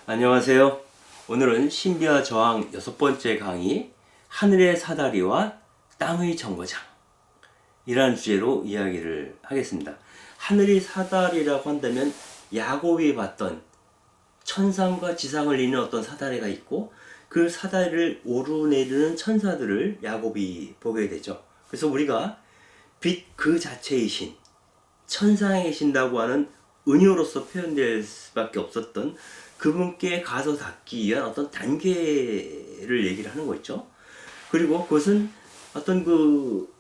안녕하세요. 오늘은 신비와 저항 6번째 강의 하늘의 사다리와 땅의 정거장 이라는 주제로 이야기를 하겠습니다. 하늘의 사다리라고 한다면 야곱이 봤던 천상과 지상을 잇는 어떤 사다리가 있고 그 사다리를 오르내리는 천사들을 야곱이 보게 되죠. 그래서 우리가 빛 그 자체이신 천상에 계신다고 하는 은유로서 표현될 수밖에 없었던 그분께 가서 닿기 위한 어떤 단계를 얘기를 하는 거 있죠. 그리고 그것은 어떤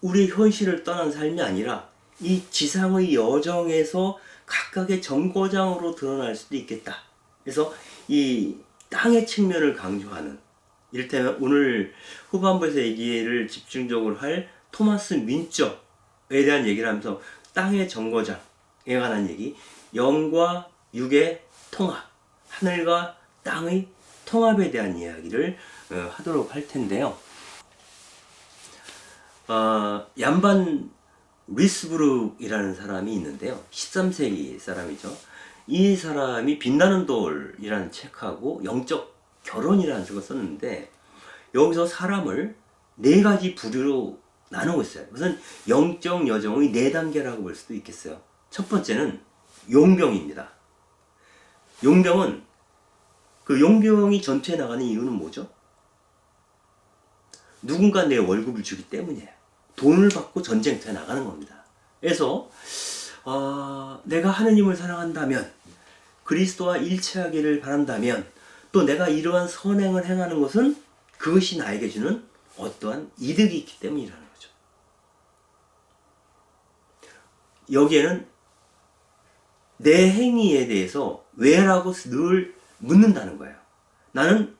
우리 현실을 떠난 삶이 아니라 이 지상의 여정에서 각각의 정거장으로 드러날 수도 있겠다. 그래서 이 땅의 측면을 강조하는, 이를테면 오늘 후반부에서 얘기를 집중적으로 할 토마스 민적에 대한 얘기를 하면서 땅의 정거장에 관한 얘기, 영과 육의 통합, 하늘과 땅의 통합에 대한 이야기를 하도록 할 텐데요. 얀반 리스부르크이라는 사람이 있는데요. 13세기 사람이죠. 이 사람이 빛나는 돌이라는 책하고 영적 결혼이라는 책을 썼는데, 여기서 사람을 4가지 부류로 나누고 있어요. 우선 영적 여정의 4단계라고 볼 수도 있겠어요. 첫 번째는 용병입니다. 용병은 용병이 전투에 나가는 이유는 뭐죠? 누군가 내 월급을 주기 때문이에요. 돈을 받고 전쟁터에 나가는 겁니다. 그래서 내가 하느님을 사랑한다면, 그리스도와 일치하기를 바란다면, 또 내가 이러한 선행을 행하는 것은 그것이 나에게 주는 어떠한 이득이 있기 때문이라는 거죠. 여기에는 내 행위에 대해서 왜라고 늘 묻는다는 거예요. 나는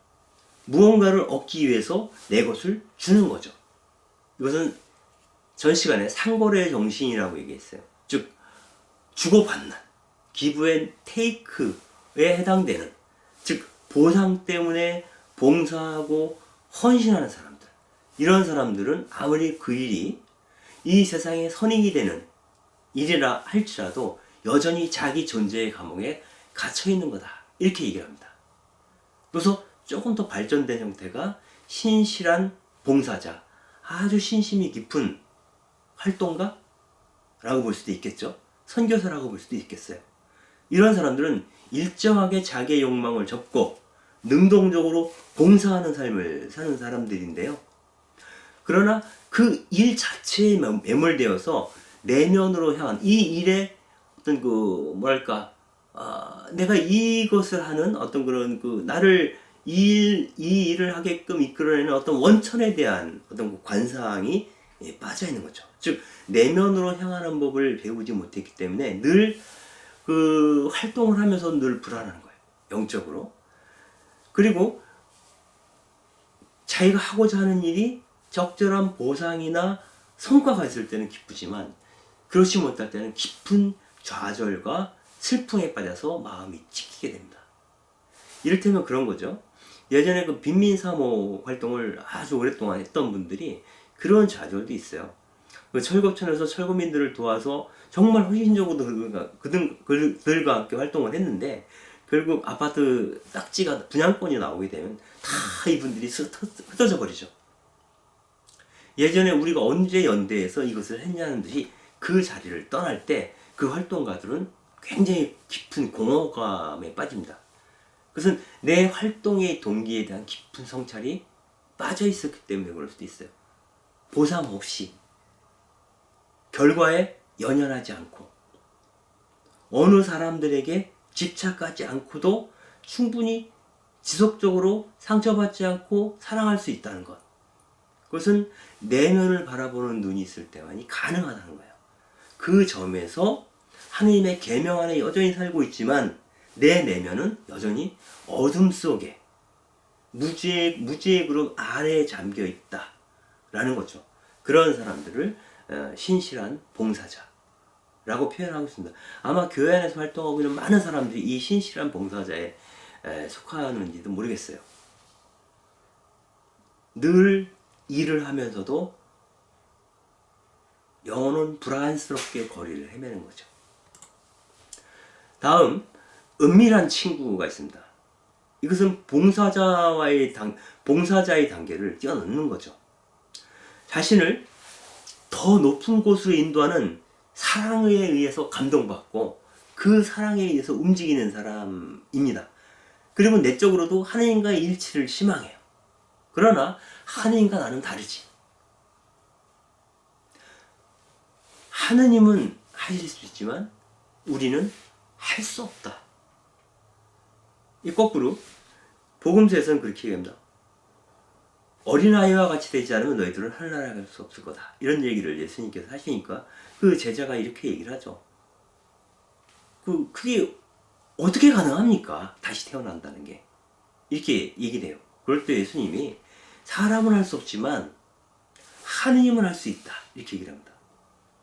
무언가를 얻기 위해서 내 것을 주는 거죠. 이것은 전 시간에 상거래 정신이라고 얘기했어요. 즉 주고받는, give and take에 해당되는, 즉 보상 때문에 봉사하고 헌신하는 사람들, 이런 사람들은 아무리 그 일이 이 세상에 선익이 되는 일이라 할지라도 여전히 자기 존재의 감옥에 갇혀 있는 거다, 이렇게 얘기를 합니다. 그래서 조금 더 발전된 형태가 신실한 봉사자, 아주 신심이 깊은 활동가? 라고 볼 수도 있겠죠. 선교사라고 볼 수도 있겠어요. 이런 사람들은 일정하게 자기의 욕망을 접고 능동적으로 봉사하는 삶을 사는 사람들인데요. 그러나 그 일 자체에 매몰되어서 내면으로 향한 이 일에 어떤 내가 이것을 하는 어떤 그런 나를 이 일을 하게끔 이끌어내는 어떤 원천에 대한 어떤 관상이 빠져 있는 거죠. 즉 내면으로 향하는 법을 배우지 못했기 때문에 늘 활동을 하면서 늘 불안한 거예요. 영적으로. 그리고 자기가 하고자 하는 일이 적절한 보상이나 성과가 있을 때는 기쁘지만, 그렇지 못할 때는 깊은 좌절과 슬픔에 빠져서 마음이 찢기게 됩니다. 이를테면 그런 거죠. 예전에 빈민사모 활동을 아주 오랫동안 했던 분들이 그런 좌절도 있어요. 철거촌에서 철거민들을 도와서 정말 헌신적으로 그들과 함께 활동을 했는데, 결국 아파트 딱지가 분양권이 나오게 되면 다 이분들이 흩어져 버리죠. 예전에 우리가 언제 연대해서 이것을 했냐는 듯이 그 자리를 떠날 때 그 활동가들은 굉장히 깊은 공허감에 빠집니다. 그것은 내 활동의 동기에 대한 깊은 성찰이 빠져 있었기 때문에 그럴 수도 있어요. 보상 없이, 결과에 연연하지 않고, 어느 사람들에게 집착하지 않고도 충분히 지속적으로 상처받지 않고 사랑할 수 있다는 것. 그것은 내면을 바라보는 눈이 있을 때만이 가능하다는 거예요. 그 점에서 하느님의 계명 안에 여전히 살고 있지만 내 내면은 여전히 어둠 속에 무지의 그룹 아래에 잠겨 있다라는 거죠. 그런 사람들을 신실한 봉사자라고 표현하고 있습니다. 아마 교회 안에서 활동하고 있는 많은 사람들이 이 신실한 봉사자에 속하는지도 모르겠어요. 늘 일을 하면서도 영혼은 불안스럽게 거리를 헤매는 거죠. 다음, 은밀한 친구가 있습니다. 이것은 봉사자의 단계를 뛰어넘는 거죠. 자신을 더 높은 곳으로 인도하는 사랑에 의해서 감동받고 그 사랑에 의해서 움직이는 사람입니다. 그리고 내적으로도 하느님과의 일치를 희망해요. 그러나 하느님과 나는 다르지. 하느님은 하실 수 있지만 우리는 할 수 없다. 이 거꾸로 복음서에서는 그렇게 얘기합니다. 어린아이와 같이 되지 않으면 너희들은 하늘나라에 갈 수 없을 거다. 이런 얘기를 예수님께서 하시니까 그 제자가 이렇게 얘기를 하죠. 그게 어떻게 가능합니까? 다시 태어난다는 게. 이렇게 얘기를 해요. 그럴 때 예수님이 사람은 할 수 없지만 하느님은 할 수 있다. 이렇게 얘기를 합니다.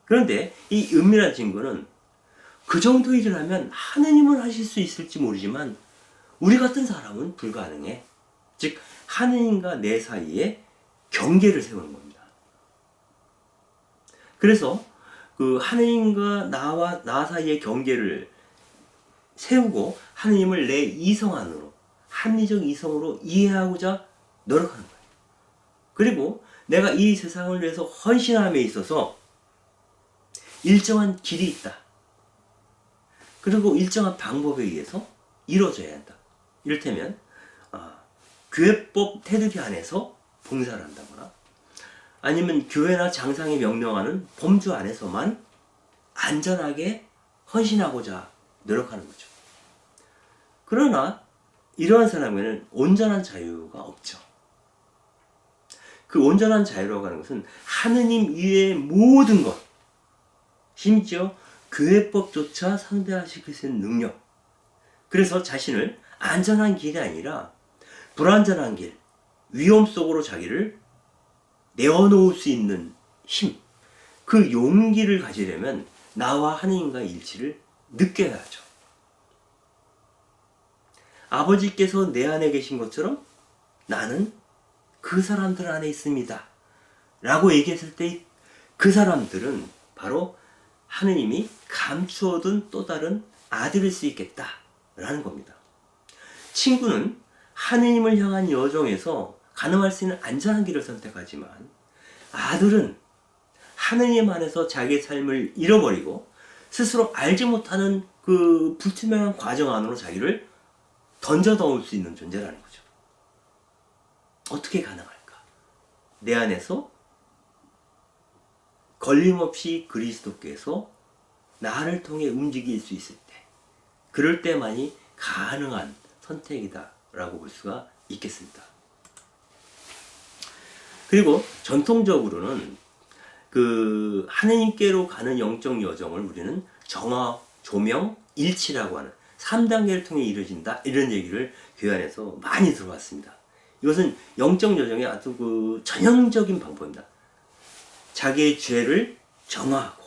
그런데 이 은밀한 증거는 그 정도 일을 하면 하느님은 하실 수 있을지 모르지만 우리 같은 사람은 불가능해. 즉 하느님과 내 사이에 경계를 세우는 겁니다. 그래서 그 하느님과 나 사이의 경계를 세우고 하느님을 내 이성 안으로, 합리적 이성으로 이해하고자 노력하는 거예요. 그리고 내가 이 세상을 위해서 헌신함에 있어서 일정한 길이 있다. 그리고 일정한 방법에 의해서 이루어져야 한다. 이를테면 교회법 테두리 안에서 봉사를 한다거나 아니면 교회나 장상이 명령하는 범주 안에서만 안전하게 헌신하고자 노력하는 거죠. 그러나 이러한 사람에게는 온전한 자유가 없죠. 그 온전한 자유라고 하는 것은 하느님 이외의 모든 것, 심지어 교회법조차 상대하실 수 있는 능력, 그래서 자신을 안전한 길이 아니라 불안전한 길, 위험 속으로 자기를 내어놓을 수 있는 힘, 그 용기를 가지려면 나와 하느님과의 일치를 느껴야 하죠. 아버지께서 내 안에 계신 것처럼 나는 그 사람들 안에 있습니다. 라고 얘기했을 때 그 사람들은 바로 하느님이 감추어둔 또 다른 아들일 수 있겠다. 라는 겁니다. 친구는 하느님을 향한 여정에서 가능할 수 있는 안전한 길을 선택하지만 아들은 하느님 안에서 자기의 삶을 잃어버리고 스스로 알지 못하는 그 불투명한 과정 안으로 자기를 던져 넣을 수 있는 존재라는 거죠. 어떻게 가능할까? 내 안에서 걸림없이 그리스도께서 나를 통해 움직일 수 있을 때, 그럴 때만이 가능한 선택이다 라고 볼 수가 있겠습니다. 그리고 전통적으로는 그 하느님께로 가는 영적 여정을 우리는 정화, 조명, 일치라고 하는 3단계를 통해 이루어진다, 이런 얘기를 교회 안에서 많이 들어왔습니다. 이것은 영적 여정의 아주 그 전형적인 방법입니다. 자기의 죄를 정화하고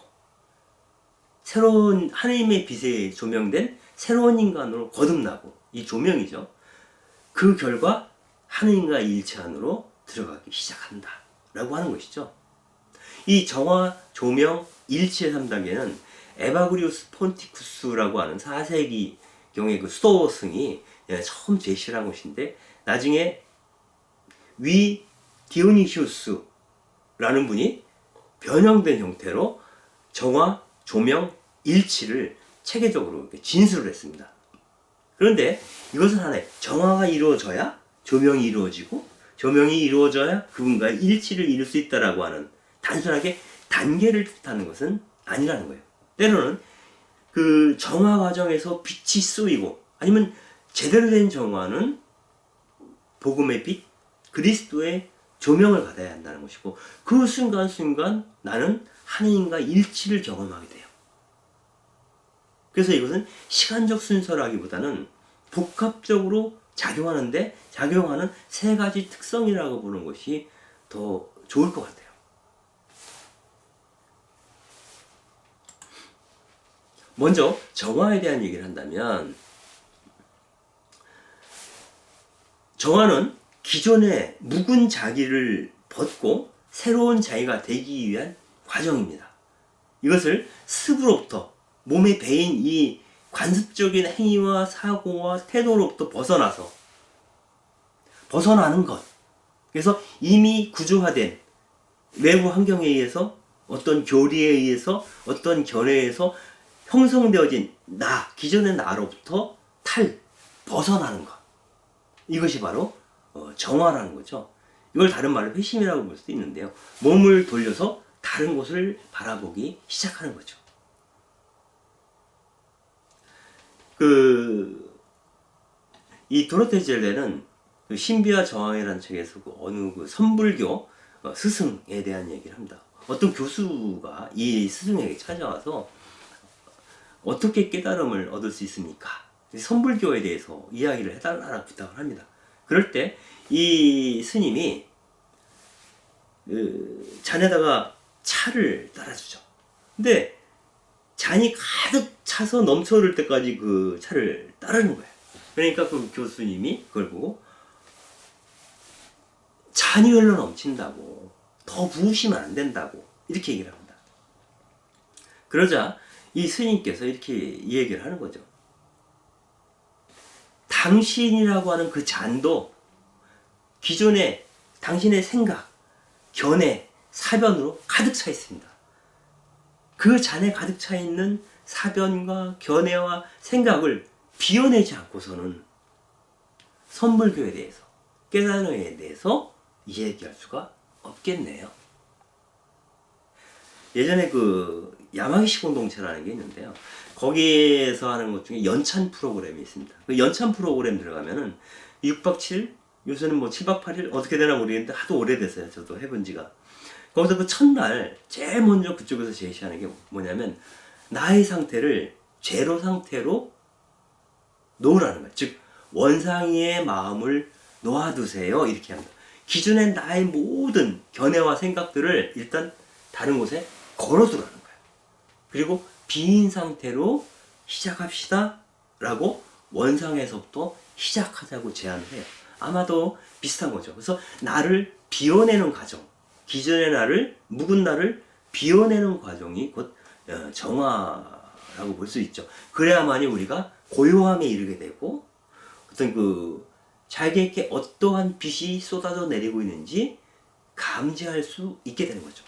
새로운 하느님의 빛에 조명된 새로운 인간으로 거듭나고, 이 조명이죠. 그 결과 하느님과 일치 안으로 들어가기 시작한다 라고 하는 것이죠. 이 정화, 조명, 일치의 3단계는 에바그리우스 폰티쿠스라고 하는 4세기 경의 그 수도승이 처음 제시를 한 것인데, 나중에 위 디오니시우스라는 분이 변형된 형태로 정화, 조명, 일치를 체계적으로 진술을 했습니다. 그런데 이것은 하나의 정화가 이루어져야 조명이 이루어지고, 조명이 이루어져야 그분과의 일치를 이룰 수 있다라고 하는 단순하게 단계를 뜻하는 것은 아니라는 거예요. 때로는 그 정화 과정에서 빛이 쏘이고, 아니면 제대로 된 정화는 복음의 빛, 그리스도의 조명을 받아야 한다는 것이고, 그 순간순간 나는 하느님과 일치를 경험하게 돼요. 그래서 이것은 시간적 순서라기보다는 복합적으로 작용하는 세 가지 특성이라고 보는 것이 더 좋을 것 같아요. 먼저 정화에 대한 얘기를 한다면, 정화는 기존의 묵은 자기를 벗고 새로운 자기가 되기 위한 과정입니다. 이것을 습으로부터, 몸에 배인 이 관습적인 행위와 사고와 태도로부터 벗어나서 벗어나는 것. 그래서 이미 구조화된 외부 환경에 의해서 어떤 교리에 의해서 어떤 견해에서 형성되어진 나, 기존의 나로부터 벗어나는 것. 이것이 바로 정화라는 거죠. 이걸 다른 말로 회심이라고 볼 수도 있는데요. 몸을 돌려서 다른 곳을 바라보기 시작하는 거죠. 이 도로테 젤레는 신비와 저항이라는 책에서 어느 선불교 스승에 대한 얘기를 합니다. 어떤 교수가 이 스승에게 찾아와서 어떻게 깨달음을 얻을 수 있습니까? 선불교에 대해서 이야기를 해달라고 부탁을 합니다. 그럴 때 이 스님이 잔에다가 차를 따라주죠. 근데 잔이 가득 차서 넘쳐 흐를 때까지 그 차를 따르는 거예요. 그러니까 그 교수님이 그걸 보고 잔이 흘러 넘친다고, 더 부으시면 안 된다고 이렇게 얘기를 합니다. 그러자 이 스님께서 이렇게 이 얘기를 하는 거죠. 당신이라고 하는 그 잔도 기존에 당신의 생각, 견해, 사변으로 가득 차 있습니다. 그 잔에 가득 차 있는 사변과 견해와 생각을 비워내지 않고서는 선불교에 대해서, 깨달음에 대해서 이야기할 수가 없겠네요. 예전에 그 야마기시 공동체라는 게 있는데요. 거기에서 하는 것 중에 연찬 프로그램이 있습니다. 그 연찬 프로그램 들어가면은 6박 7일, 요새는 뭐 7박 8일 어떻게 되나 모르겠는데 하도 오래됐어요. 저도 해본 지가. 거기서 그 첫날 제일 먼저 그쪽에서 제시하는 게 뭐냐면 나의 상태를 제로 상태로 놓으라는 거예요. 즉 원상이의 마음을 놓아두세요. 이렇게 합니다. 기존의 나의 모든 견해와 생각들을 일단 다른 곳에 걸어두라는 거예요. 그리고 비인 상태로 시작합시다 라고 원상에서부터 시작하자고 제안을 해요. 아마도 비슷한 거죠. 그래서 나를 비워내는 과정, 기존의 나를, 묵은 나를 비워내는 과정이 곧 정화라고 볼 수 있죠. 그래야만이 우리가 고요함에 이르게 되고 어떤 자기에게 어떠한 빛이 쏟아져 내리고 있는지 감지할 수 있게 되는 거죠.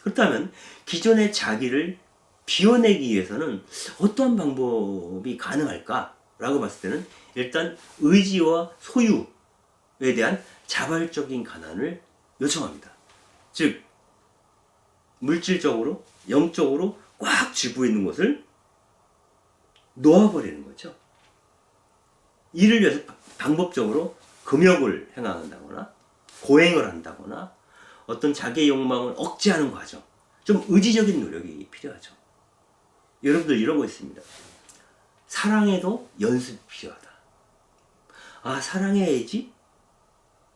그렇다면 기존의 자기를 비워내기 위해서는 어떠한 방법이 가능할까라고 봤을 때는 일단 의지와 소유에 대한 자발적인 가난을 요청합니다. 즉 물질적으로, 영적으로 꽉 쥐고 있는 것을 놓아버리는 거죠. 이를 위해서 방법적으로 금욕을 행한다거나 고행을 한다거나 어떤 자기의 욕망을 억제하는 과정, 좀 의지적인 노력이 필요하죠. 여러분들 이런 거 있습니다. 사랑에도 연습이 필요하다. 아, 사랑해야지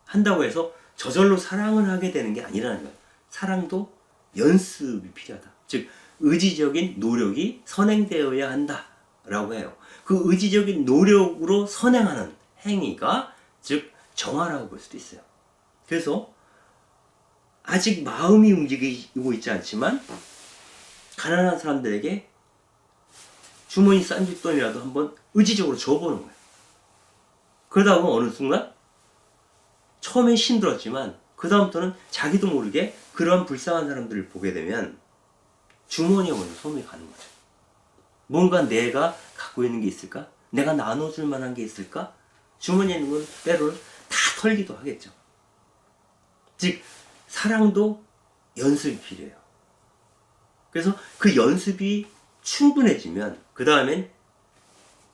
한다고 해서 저절로 사랑을 하게 되는 게 아니라는 거예요. 사랑도 연습이 필요하다. 즉 의지적인 노력이 선행되어야 한다라고 해요. 그 의지적인 노력으로 선행하는 행위가 즉 정화라고 볼 수도 있어요. 그래서 아직 마음이 움직이고 있지 않지만 가난한 사람들에게 주머니 싼짓돈이라도 한번 의지적으로 줘보는 거예요. 그러다 보면 어느 순간 처음엔 힘들었지만 그 다음부터는 자기도 모르게 그런 불쌍한 사람들을 보게 되면 주머니에 먼저 손이 가는 거죠. 뭔가 내가 갖고 있는 게 있을까? 내가 나눠줄 만한 게 있을까? 주머니에 있는 건 때로는 다 털기도 하겠죠. 즉 사랑도 연습이 필요해요. 그래서 그 연습이 충분해지면 그 다음엔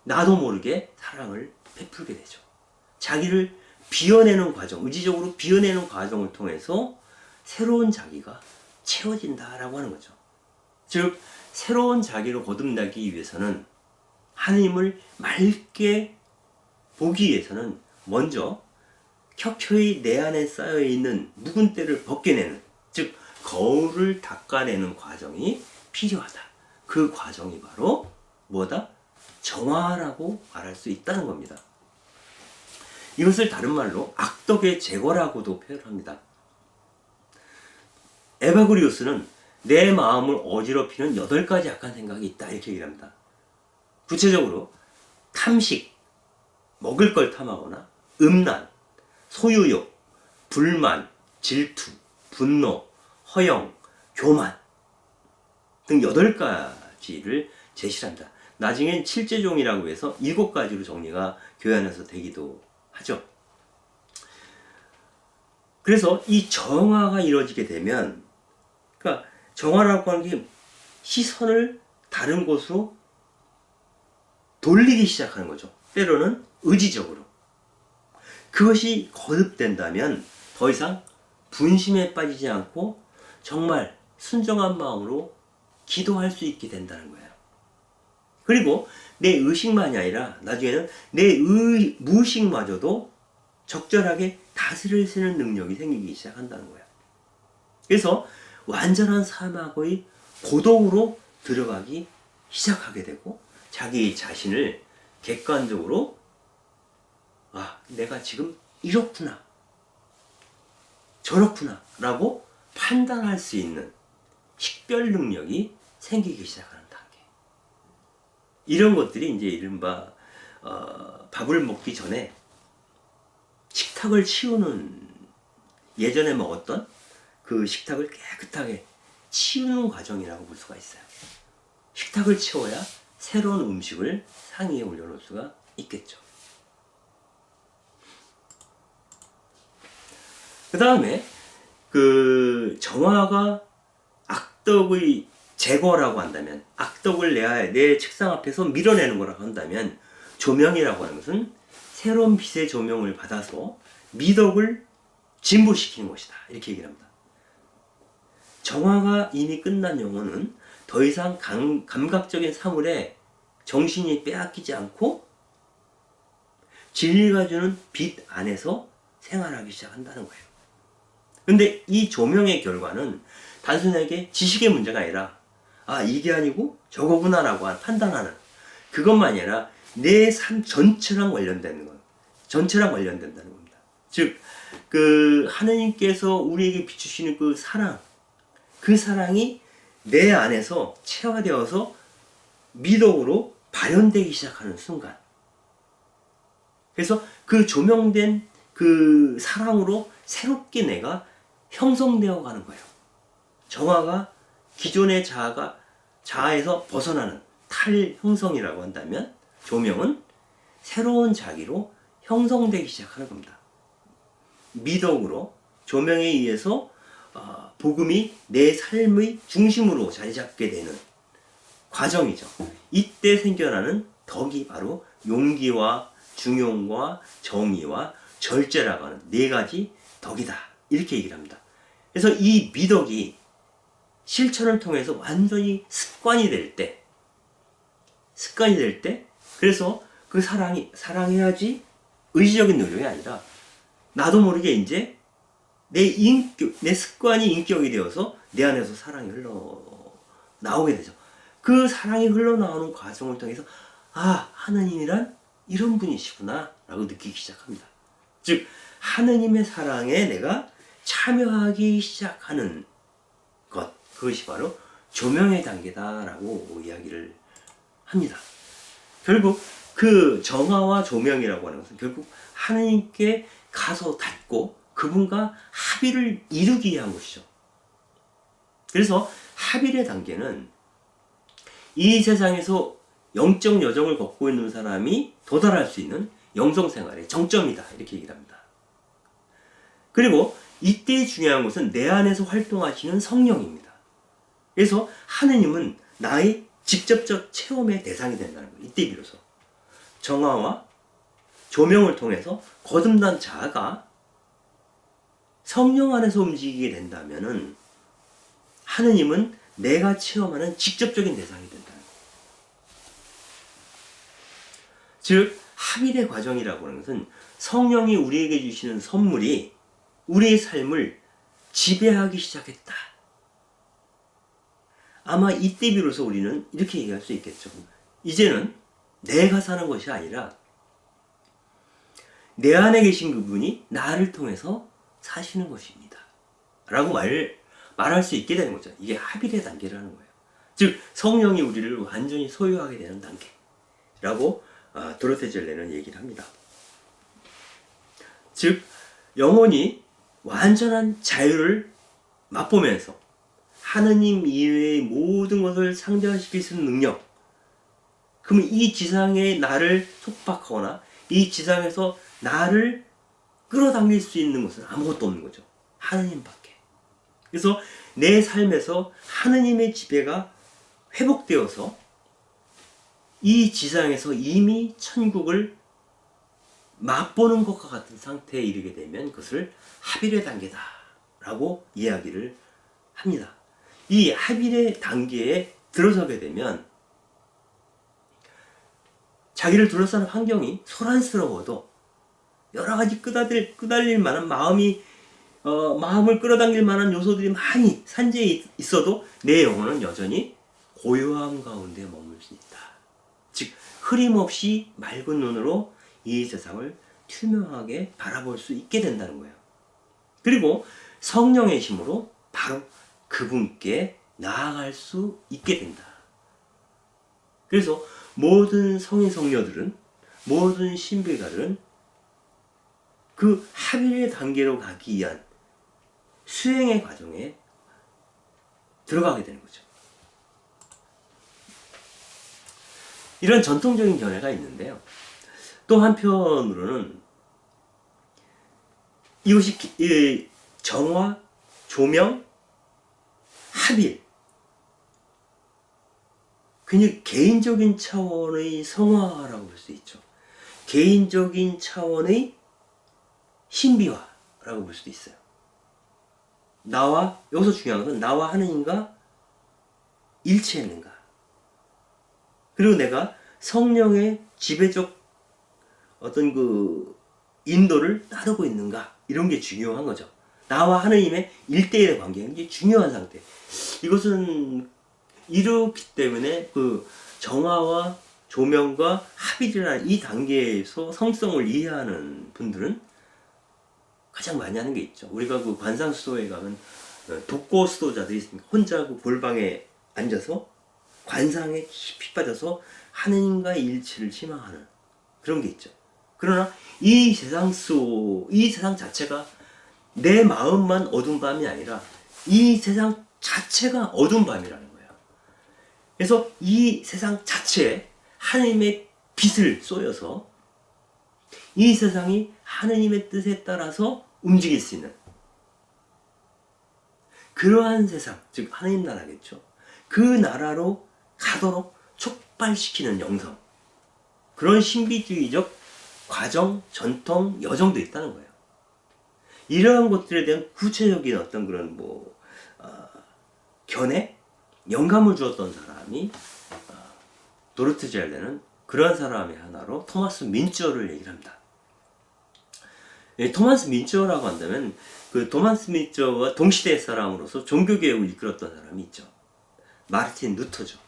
나도 모르게 사랑을 베풀게 되죠. 자기를 비워내는 과정, 의지적으로 비워내는 과정을 통해서 새로운 자기가 채워진다라고 하는 거죠. 즉 새로운 자기로 거듭나기 위해서는 하나님을 맑게 보기 위해서는 먼저 켜켜이 내 안에 쌓여있는 묵은 때를 벗겨내는, 즉 거울을 닦아내는 과정이 필요하다. 그 과정이 바로 뭐다? 정화라고 말할 수 있다는 겁니다. 이것을 다른 말로 악덕의 제거라고도 표현합니다. 에바그리오스는 내 마음을 어지럽히는 8가지 악한 생각이 있다 이렇게 얘기를 합니다. 구체적으로 탐식, 먹을 걸 탐하거나 음란, 소유욕, 불만, 질투, 분노, 허영, 교만 등 8가지를 제시한다. 나중엔 7제종이라고 해서 7가지로 정리가 교회 안에서 되기도 하죠. 그래서 이 정화가 이루어지게 되면, 그러니까 정화라고 하는 게 시선을 다른 곳으로 돌리기 시작하는 거죠. 때로는 의지적으로. 그것이 거듭된다면 더 이상 분심에 빠지지 않고 정말 순정한 마음으로 기도할 수 있게 된다는 거예요. 그리고 내 의식만이 아니라 나중에는 내 무의식마저도 적절하게 다스릴 수 있는 능력이 생기기 시작한다는 거예요. 그래서 완전한 사막의 고독으로 들어가기 시작하게 되고, 자기 자신을 객관적으로 내가 지금 이렇구나 저렇구나 라고 판단할 수 있는 식별 능력이 생기기 시작하는 단계. 이런 것들이 이제 이른바 밥을 먹기 전에 식탁을 치우는, 예전에 먹었던 그 식탁을 깨끗하게 치우는 과정이라고 볼 수가 있어요. 식탁을 치워야 새로운 음식을 상위에 올려놓을 수가 있겠죠. 그 다음에 그 정화가 악덕의 제거라고 한다면, 악덕을 내 책상 앞에서 밀어내는 거라고 한다면, 조명이라고 하는 것은 새로운 빛의 조명을 받아서 미덕을 진보시키는 것이다, 이렇게 얘기를 합니다. 정화가 이미 끝난 영혼은 더 이상 감각적인 사물에 정신이 빼앗기지 않고 진리가 주는 빛 안에서 생활하기 시작한다는 거예요. 근데 이 조명의 결과는 단순하게 지식의 문제가 아니라 이게 아니고 저거구나 라고 판단하는 그것만이 아니라 내 삶 전체랑 관련되는 거예요. 전체랑 관련된다는 겁니다. 즉 그 하느님께서 우리에게 비추시는 그 사랑, 그 사랑이 내 안에서 체화되어서 미덕으로 발현되기 시작하는 순간, 그래서 그 조명된 그 사랑으로 새롭게 내가 형성되어 가는 거예요. 정화가 기존의 자아에서 벗어나는 탈형성이라고 한다면, 조명은 새로운 자기로 형성되기 시작하는 겁니다. 미덕으로 조명에 의해서 복음이 내 삶의 중심으로 자리 잡게 되는 과정이죠. 이때 생겨나는 덕이 바로 용기와 중용과 정의와 절제라고 하는 4가지 덕이다, 이렇게 얘기를 합니다. 그래서 이 미덕이 실천을 통해서 완전히 습관이 될 때, 그래서 그 사랑해야지 의지적인 노력이 아니라 나도 모르게 이제 내 습관이 인격이 되어서 내 안에서 사랑이 흘러나오게 되죠. 그 사랑이 흘러나오는 과정을 통해서 하느님이란 이런 분이시구나 라고 느끼기 시작합니다. 즉 하느님의 사랑에 내가 참여하기 시작하는 것, 그것이 바로 조명의 단계다라고 이야기를 합니다. 결국 그 정화와 조명이라고 하는 것은 결국 하느님께 가서 닿고 그분과 합의를 이루기 위한 것이죠. 그래서 합의의 단계는 이 세상에서 영적 여정을 걷고 있는 사람이 도달할 수 있는 영성생활의 정점이다, 이렇게 얘기를 합니다. 그리고 이때 중요한 것은 내 안에서 활동하시는 성령입니다. 그래서 하느님은 나의 직접적 체험의 대상이 된다는 거예요. 이때 비로소 정화와 조명을 통해서 거듭난 자아가 성령 안에서 움직이게 된다면은 하느님은 내가 체험하는 직접적인 대상이 된다는 거예요. 즉 합의의 과정이라고 하는 것은 성령이 우리에게 주시는 선물이 우리의 삶을 지배하기 시작했다. 아마 이때 비로소 우리는 이렇게 얘기할 수 있겠죠. 이제는 내가 사는 것이 아니라 내 안에 계신 그분이 나를 통해서 사시는 것입니다. 라고 말할 수 있게 되는 거죠. 이게 합의의 단계라는 거예요. 즉 성령이 우리를 완전히 소유하게 되는 단계라고 도로테 젤레는 얘기를 합니다. 즉 영혼이 완전한 자유를 맛보면서 하느님 이외의 모든 것을 상대화시킬 수 있는 능력. 그러면 이 지상에 나를 속박하거나 이 지상에서 나를 끌어당길 수 있는 것은 아무것도 없는 거죠. 하느님밖에. 그래서 내 삶에서 하느님의 지배가 회복되어서 이 지상에서 이미 천국을 맛보는 것과 같은 상태에 이르게 되면 그것을 하빌의 단계다 라고 이야기를 합니다. 이 하빌의 단계에 들어서게 되면 자기를 둘러싸는 환경이 소란스러워도 여러 가지 끄달릴 만한 마음을 끌어당길 만한 요소들이 많이 산재해 있어도 내 영혼은 여전히 고요함 가운데 머물 수 있다. 즉 흐림없이 맑은 눈으로 이 세상을 투명하게 바라볼 수 있게 된다는 거예요. 그리고 성령의 힘으로 바로 그분께 나아갈 수 있게 된다. 그래서 모든 성인 성녀들은, 모든 신비가들은 그 하빌의 단계로 가기 위한 수행의 과정에 들어가게 되는 거죠. 이런 전통적인 견해가 있는데요. 또 한편으로는 이것이 정화, 조명, 합일, 굉장히 개인적인 차원의 성화라고 볼 수 있죠. 개인적인 차원의 신비화라고 볼 수도 있어요. 여기서 중요한 것은 나와 하느님과 일치했는가. 그리고 내가 성령의 지배적 어떤 그 인도를 따르고 있는가. 이런 게 중요한 거죠. 나와 하느님의 1대1의 관계가 굉장히 중요한 상태. 이것은 이렇기 때문에 그 정화와 조명과 합일이라는 이 단계에서 성성을 이해하는 분들은 가장 많이 하는 게 있죠. 우리가 그 관상수도에 가면 독고 수도자들이 있습니다. 혼자 그 골방에 앉아서 관상에 깊이 빠져서 하느님과의 일치를 희망하는 그런 게 있죠. 그러나 이 세상 자체가 내 마음만 어두운 밤이 아니라 이 세상 자체가 어두운 밤이라는 거예요. 그래서 이 세상 자체에 하느님의 빛을 쏘여서 이 세상이 하느님의 뜻에 따라서 움직일 수 있는 그러한 세상, 즉 하느님 나라겠죠. 그 나라로 가도록 촉발시키는 영성, 그런 신비주의적 과정, 전통, 여정도 있다는 거예요. 이러한 것들에 대한 구체적인 어떤 그런 견해, 영감을 주었던 사람이 도르트 젤레는 그러한 사람의 하나로 토마스 민처를 얘기를 합니다. 토마스 민처라고 한다면 그 토마스 민처와 동시대 사람으로서 종교개혁을 이끌었던 사람이 있죠. 마르틴 루터죠.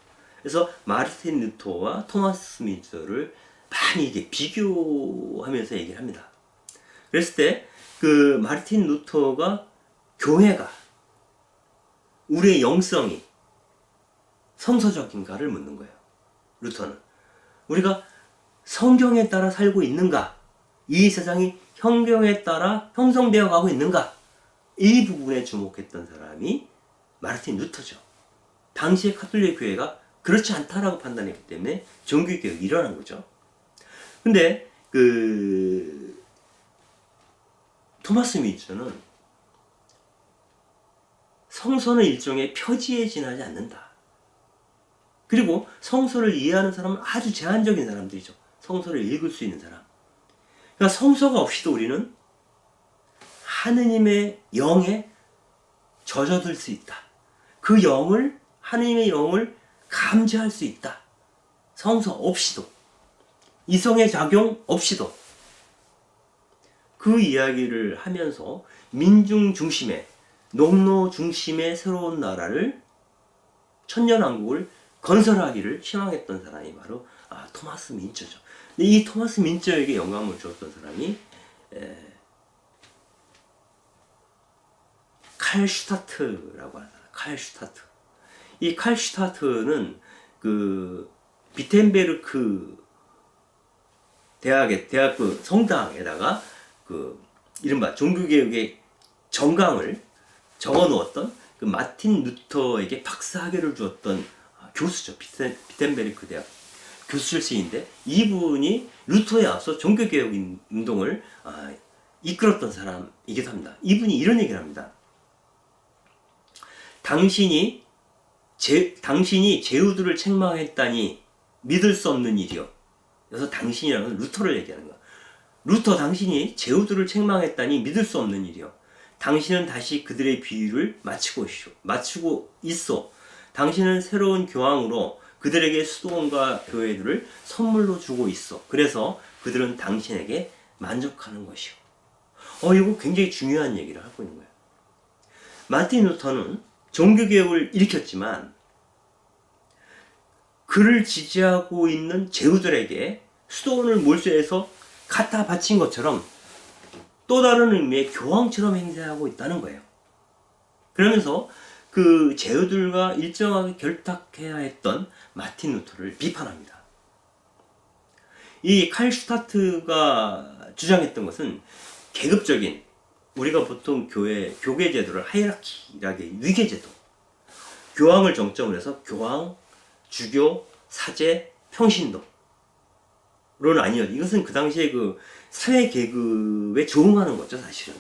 그래서 마르틴 루터와 토마스 민처를 많이 이제 비교하면서 얘기를 합니다. 그랬을 때 그 마르틴 루터가 교회가 우리의 영성이 성서적인가를 묻는 거예요. 루터는 우리가 성경에 따라 살고 있는가? 이 세상이 성경에 따라 형성되어 가고 있는가? 이 부분에 주목했던 사람이 마르틴 루터죠. 당시의 카톨릭 교회가 그렇지 않다라고 판단했기 때문에 종교개혁이 일어난 거죠. 근데 토마스 민처는 성서는 일종의 표지에 지나지 않는다. 그리고 성서를 이해하는 사람은 아주 제한적인 사람들이죠. 성서를 읽을 수 있는 사람. 그러니까 성서가 없이도 우리는 하느님의 영에 젖어들 수 있다. 그 영을, 하느님의 영을 감지할 수 있다. 성서 없이도. 이성의 작용 없이도. 그 이야기를 하면서 민중 중심의, 농노 중심의 새로운 나라를, 천년왕국을 건설하기를 희망했던 사람이 바로 토마스 민처죠. 근데 이 토마스 민처에게 영감을 주었던 사람이 칼 슈타트라고 하는 사람. 칼 슈타트. 이 칼 슈타트는 그 비텐베르크 대학 그 성당에다가 그 이른바 종교개혁의 정강을 적어 놓았던 그 마틴 루터에게 박사학위를 주었던 교수죠. 비텐베르크 대학 교수 출신인데, 이분이 루터에 앞서 종교개혁 운동을 이끌었던 사람이기도 합니다. 이분이 이런 얘기를 합니다. 당신이 제후들을 책망했다니 믿을 수 없는 일이요. 그래서 당신이라는 건 루터를 얘기하는 거야. 루터, 당신이 제후들을 책망했다니 믿을 수 없는 일이요. 당신은 다시 그들의 비위를 맞추고 있어. 당신은 새로운 교황으로 그들에게 수도원과 교회들을 선물로 주고 있어. 그래서 그들은 당신에게 만족하는 것이요. 이거 굉장히 중요한 얘기를 하고 있는 거예요. 마틴 루터는 종교개혁을 일으켰지만 그를 지지하고 있는 제후들에게 수도원을 몰수해서 갖다 바친 것처럼 또 다른 의미의 교황처럼 행세하고 있다는 거예요. 그러면서 그 제후들과 일정하게 결탁해야 했던 마틴 루터를 비판합니다. 이 칼 슈타트가 주장했던 것은 계급적인, 우리가 보통 교계 제도를 하이라키라게 위계제도, 교황을 정점으로 해서 교황, 주교, 사제, 평신도로는 아니었죠. 이것은 그 당시에 그 사회 계급에 조응하는 거죠, 사실은.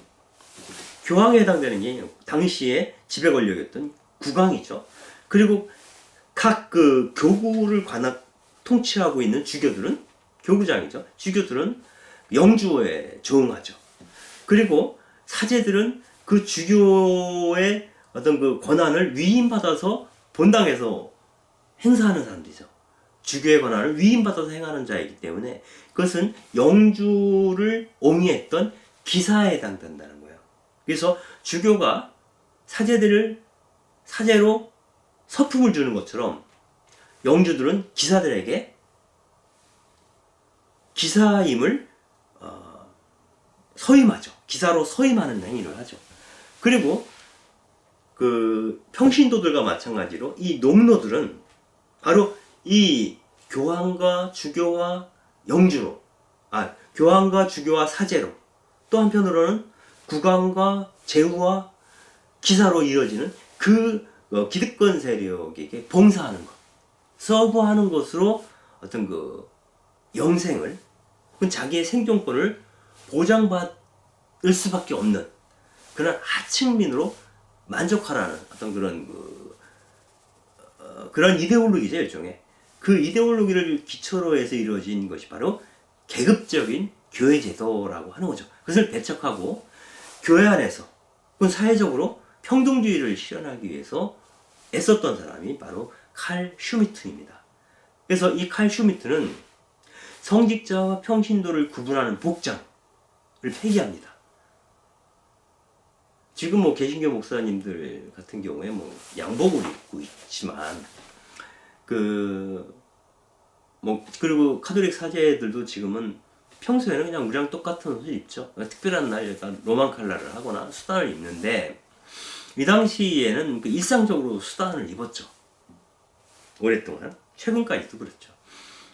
교황에 해당되는 게 당시에 지배 권력이었던 국왕이죠. 그리고 각 그 교구를 통치하고 있는 주교들은 교구장이죠. 주교들은 영주에 조응하죠. 그리고 사제들은 그 주교의 어떤 그 권한을 위임받아서 본당에서 행사하는 사람들이죠. 주교의 권한을 위임받아서 행하는 자이기 때문에 그것은 영주를 옹이했던 기사에 해당된다는 거예요. 그래서 주교가 사제로 서품을 주는 것처럼 영주들은 기사들에게 기사임을 서임하죠. 기사로 서임하는 행위를 하죠. 그리고 그 평신도들과 마찬가지로 이 농노들은 바로 이 교황과 주교와 영주로, 교황과 주교와 사제로, 또 한편으로는 국왕과 제후와 기사로 이어지는 그 기득권 세력에게 봉사하는 것, 서브하는 것으로 어떤 그 영생을, 자기의 생존권을 보장받을 수밖에 없는 그런 하층민으로 만족하라는 어떤 그런 이데올로기죠, 일종의. 그 이데올로기를 기초로 해서 이루어진 것이 바로 계급적인 교회 제도라고 하는 거죠. 그것을 배척하고 교회 안에서 혹은 사회적으로 평등주의를 실현하기 위해서 애썼던 사람이 바로 칼 슈미트입니다. 그래서 이 칼 슈미트는 성직자와 평신도를 구분하는 복장을 폐기합니다. 지금 개신교 목사님들 같은 경우에 양복을 입고 있지만, 그리고 카톨릭 사제들도 지금은 평소에는 그냥 우리랑 똑같은 옷을 입죠. 특별한 날 로만 칼라를 하거나 수단을 입는데, 이 당시에는 일상적으로 수단을 입었죠. 오랫동안. 최근까지도 그렇죠.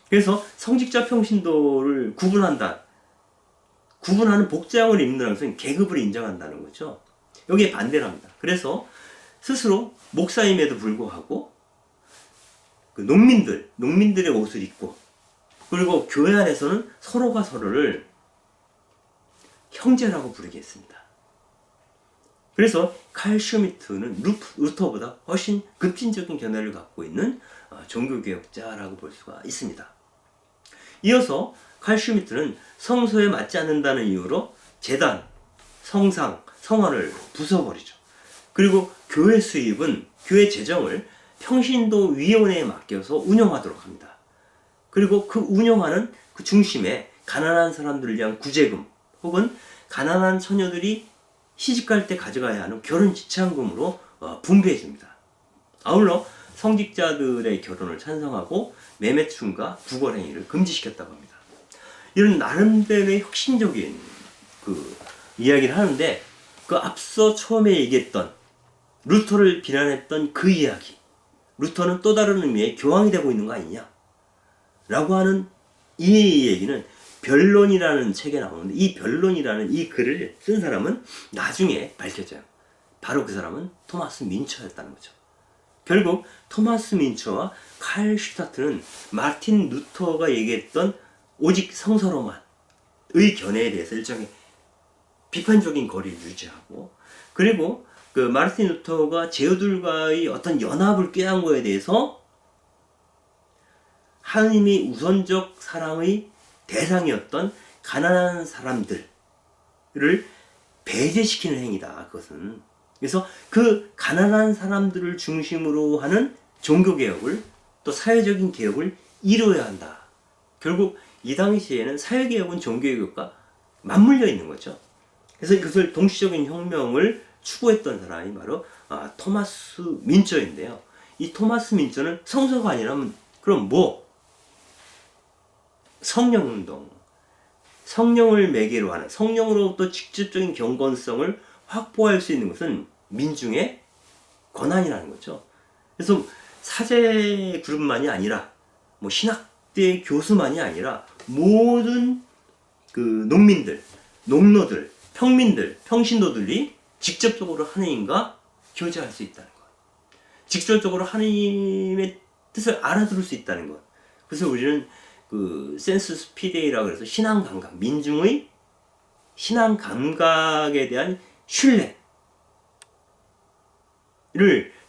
그래서 성직자 평신도를 구분하는 복장을 입는 것은 계급을 인정한다는 거죠. 여기에 반대를 합니다. 그래서 스스로 목사임에도 불구하고 농민들의 옷을 입고, 그리고 교회 안에서는 서로가 서로를 형제라고 부르게 했습니다. 그래서 칼 슈미트는 루터보다 훨씬 급진적인 견해를 갖고 있는 종교개혁자라고 볼 수가 있습니다. 이어서 칼 슈미트는 성소에 맞지 않는다는 이유로 제단, 성상, 성화를 부숴버리죠. 그리고 교회 수입은, 교회 재정을 평신도 위원회에 맡겨서 운영하도록 합니다. 그리고 그 운영하는 그 중심에 가난한 사람들을 위한 구제금, 혹은 가난한 처녀들이 시집갈 때 가져가야 하는 결혼 지참금으로 분배해 줍니다. 아울러 성직자들의 결혼을 찬성하고 매매춤과 구걸행위를 금지시켰다고 합니다. 이런 나름대로의 혁신적인 이야기를 하는데, 앞서 처음에 얘기했던 루터를 비난했던 그 이야기, 루터는 또 다른 의미의 교황이 되고 있는 거 아니냐 라고 하는 이 얘기는 변론이라는 책에 나오는데 이 변론이라는 이 글을 쓴 사람은 나중에 밝혀져요. 바로 그 사람은 토마스 민처였다는 거죠. 결국 토마스 민처와 칼 슈타트는 마틴 루터가 얘기했던 오직 성서로만의 견해에 대해서 일종의 비판적인 거리를 유지하고, 그리고 그 마틴 루터가 제후들과의 어떤 연합을 꾀한 거에 대해서 하느님이 우선적 사랑의 대상이었던 가난한 사람들을 배제시키는 행위다. 그것은. 그래서 그 가난한 사람들을 중심으로 하는 종교개혁을, 또 사회적인 개혁을 이루어야 한다. 결국 이 당시에는 사회개혁은 종교개혁과 맞물려 있는 거죠. 그래서 이것을 동시적인 혁명을 추구했던 사람이 바로 토마스 민처인데요. 이 토마스 민처는 성서가 아니라면 그럼 뭐? 성령운동, 성령을 매개로 하는, 성령으로부터 직접적인 경건성을 확보할 수 있는 것은 민중의 권한이라는 거죠. 그래서 사제 그룹만이 아니라, 뭐 신학대 교수만이 아니라 모든 그 농민들, 농노들, 평민들, 평신도들이 직접적으로 하느님과 교제할 수 있다는 것. 직접적으로 하느님의 뜻을 알아들을 수 있다는 것. 그래서 우리는 그 센수스 피데이라고 해서 신앙 감각, 민중의 신앙 감각에 대한 신뢰를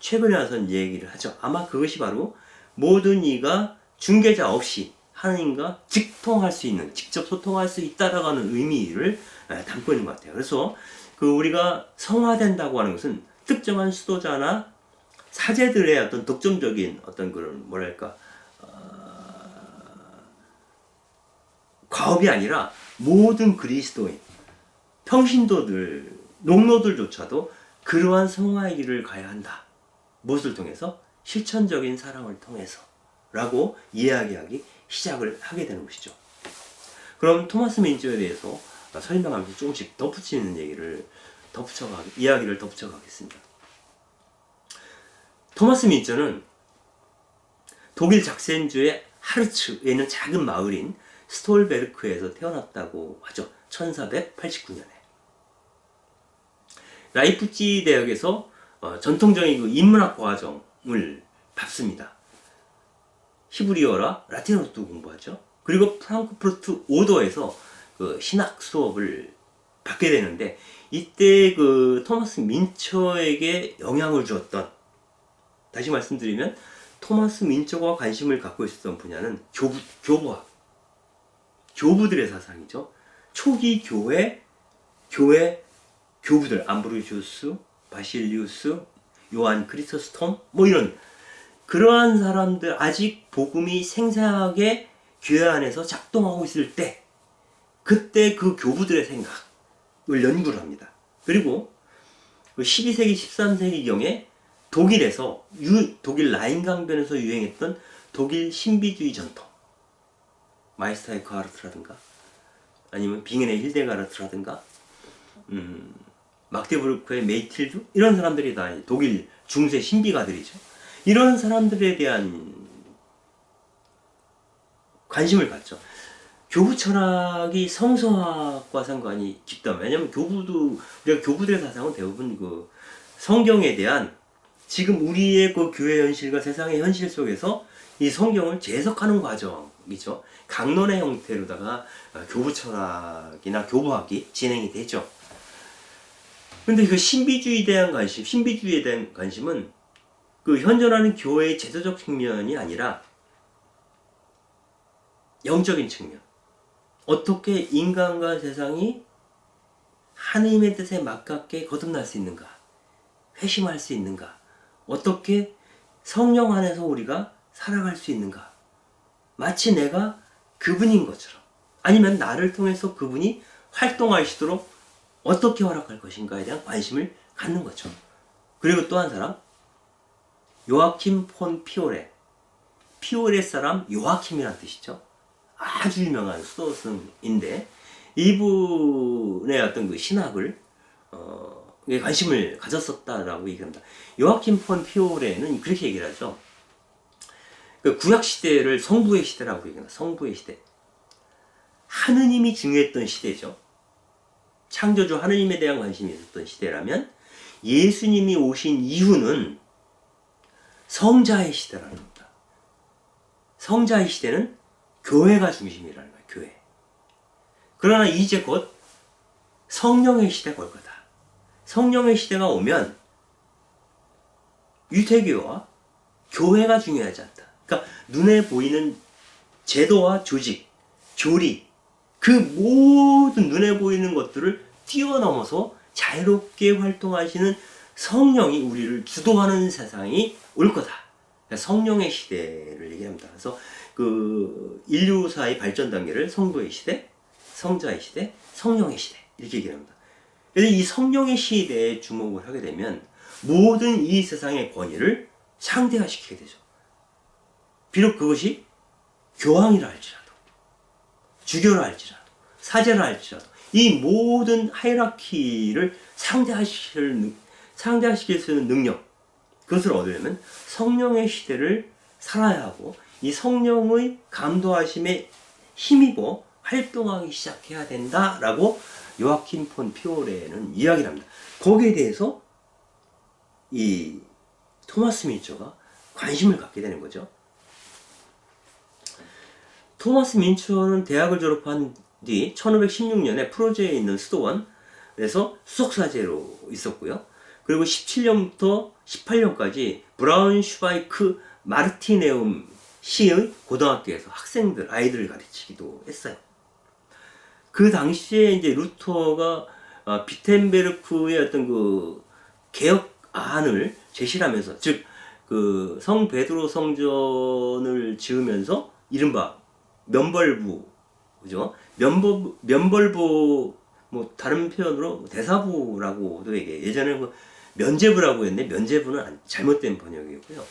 최근에 와서는 얘기를 하죠. 아마 그것이 바로 모든 이가 중개자 없이 하나님과 직통할 수 있는, 직접 소통할 수 있다라고 하는 의미를 담고 있는 것 같아요. 그래서 그 우리가 성화된다고 하는 것은 특정한 수도자나 사제들의 어떤 독점적인 어떤 그런 뭐랄까 과업이 아니라 모든 그리스도인, 평신도들, 농노들조차도 그러한 성화의 길을 가야 한다. 무엇을 통해서? 실천적인 사랑을 통해서 라고 이야기하기 시작을 하게 되는 것이죠. 그럼 토마스 민처에 대해서 설명하면서 조금씩 덧붙이는 이야기를 덧붙여가겠습니다. 토마스 민처는 독일 작센주의 하르츠에 있는 작은 마을인 스톨베르크에서 태어났다고 하죠. 1489년에. 라이프치 대학에서 전통적인 그 인문학 과정을 밟습니다. 히브리어라 라틴어도 공부하죠. 그리고 프랑크푸르트 오더에서 그 신학 수업을 받게 되는데, 이때 그 토마스 민처에게 영향을 주었던, 다시 말씀드리면 토마스 민처가 관심을 갖고 있었던 분야는 교부학, 교부들의 사상이죠. 초기 교부들, 암브로시우스, 바실리우스, 요한 크리소스톰, 뭐 이런 그러한 사람들, 아직 복음이 생생하게 교회 안에서 작동하고 있을 때, 그때 그 교부들의 생각을 연구를 합니다. 그리고 12세기, 13세기경에 독일에서, 독일 라인 강변에서 유행했던 독일 신비주의 전통, 마이스타의 카르트라든가 아니면 빙엔의 힐데가르트라든가 막데부르크의 메이틸드, 이런 사람들이 다 독일 중세 신비가들이죠. 이런 사람들에 대한 관심을 갖죠. 교부 철학이 성서학과 상관이 깊다. 왜냐하면 우리가 교부들의 사상은 대부분 그 성경에 대한, 지금 우리의 그 교회 현실과 세상의 현실 속에서 이 성경을 재해석하는 과정이죠. 강론의 형태로다가 교부 철학이나 교부학이 진행이 되죠. 근데 그 신비주의에 대한 관심은 그 현존하는 교회의 제도적 측면이 아니라 영적인 측면. 어떻게 인간과 세상이 하느님의 뜻에 맞게 거듭날 수 있는가? 회심할 수 있는가? 어떻게 성령 안에서 우리가 살아갈 수 있는가? 마치 내가 그분인 것처럼, 아니면 나를 통해서 그분이 활동하시도록 어떻게 허락할 것인가에 대한 관심을 갖는 거죠. 그리고 또 한 사람, 요아킴 폰 피오레 사람 요아킴이라는 뜻이죠. 아주 유명한 수도승인데, 이분의 어떤 그 신학을 관심을 가졌었다라고 얘기합니다. 요아킴 폰 피오레는 그렇게 얘기를 하죠. 그 구약 시대를 성부의 시대라고 얘기합니다. 성부의 시대. 하느님이 중요했던 시대죠. 창조주 하느님에 대한 관심이 있었던 시대라면 예수님이 오신 이후는 성자의 시대라는 겁니다. 성자의 시대는 교회가 중심이라는 거예요. 교회. 그러나 이제 곧 성령의 시대가 올 거다. 성령의 시대가 오면 유태교와 교회가 중요하지 않다. 그러니까 눈에 보이는 제도와 조직, 교리, 그 모든 눈에 보이는 것들을 뛰어넘어서 자유롭게 활동하시는 성령이 우리를 주도하는 세상이 올 거다. 그러니까 성령의 시대를 얘기합니다. 그래서 그 인류사의 발전 단계를 성도의 시대, 성자의 시대, 성령의 시대 이렇게 얘기합니다. 그래서 이 성령의 시대에 주목을 하게 되면 모든 이 세상의 권위를 상대화시키게 되죠. 비록 그것이 교황이라 할지라도, 주교라 할지라도, 사제라 할지라도 이 모든 하이라키를 상대화시킬 수 있는 능력, 그것을 얻으려면 성령의 시대를 살아야 하고 이 성령의 감도하심에 힘입어 활동하기 시작해야 된다라고 요아킨 폰 피오레는 이야기를 합니다. 거기에 대해서 이 토마스 민처가 관심을 갖게 되는 거죠. 토마스 민처는 대학을 졸업한 뒤 1516년에 프로제에 있는 수도원에서 수석사제로 있었고요. 그리고 17년부터 18년까지 브라운슈바이크 마르티네움 시의 고등학교에서 아이들을 가르치기도 했어요. 그 당시에 이제 루터가 비텐베르크의 어떤 그 개혁안을 제시를 하면서, 즉, 그 성 베드로 성전을 지으면서 이른바 면벌부, 그죠? 면벌부, 뭐 다른 표현으로 대사부라고도 얘기해요. 예전에 그 면제부라고 했는데 면제부는 잘못된 번역이었고요.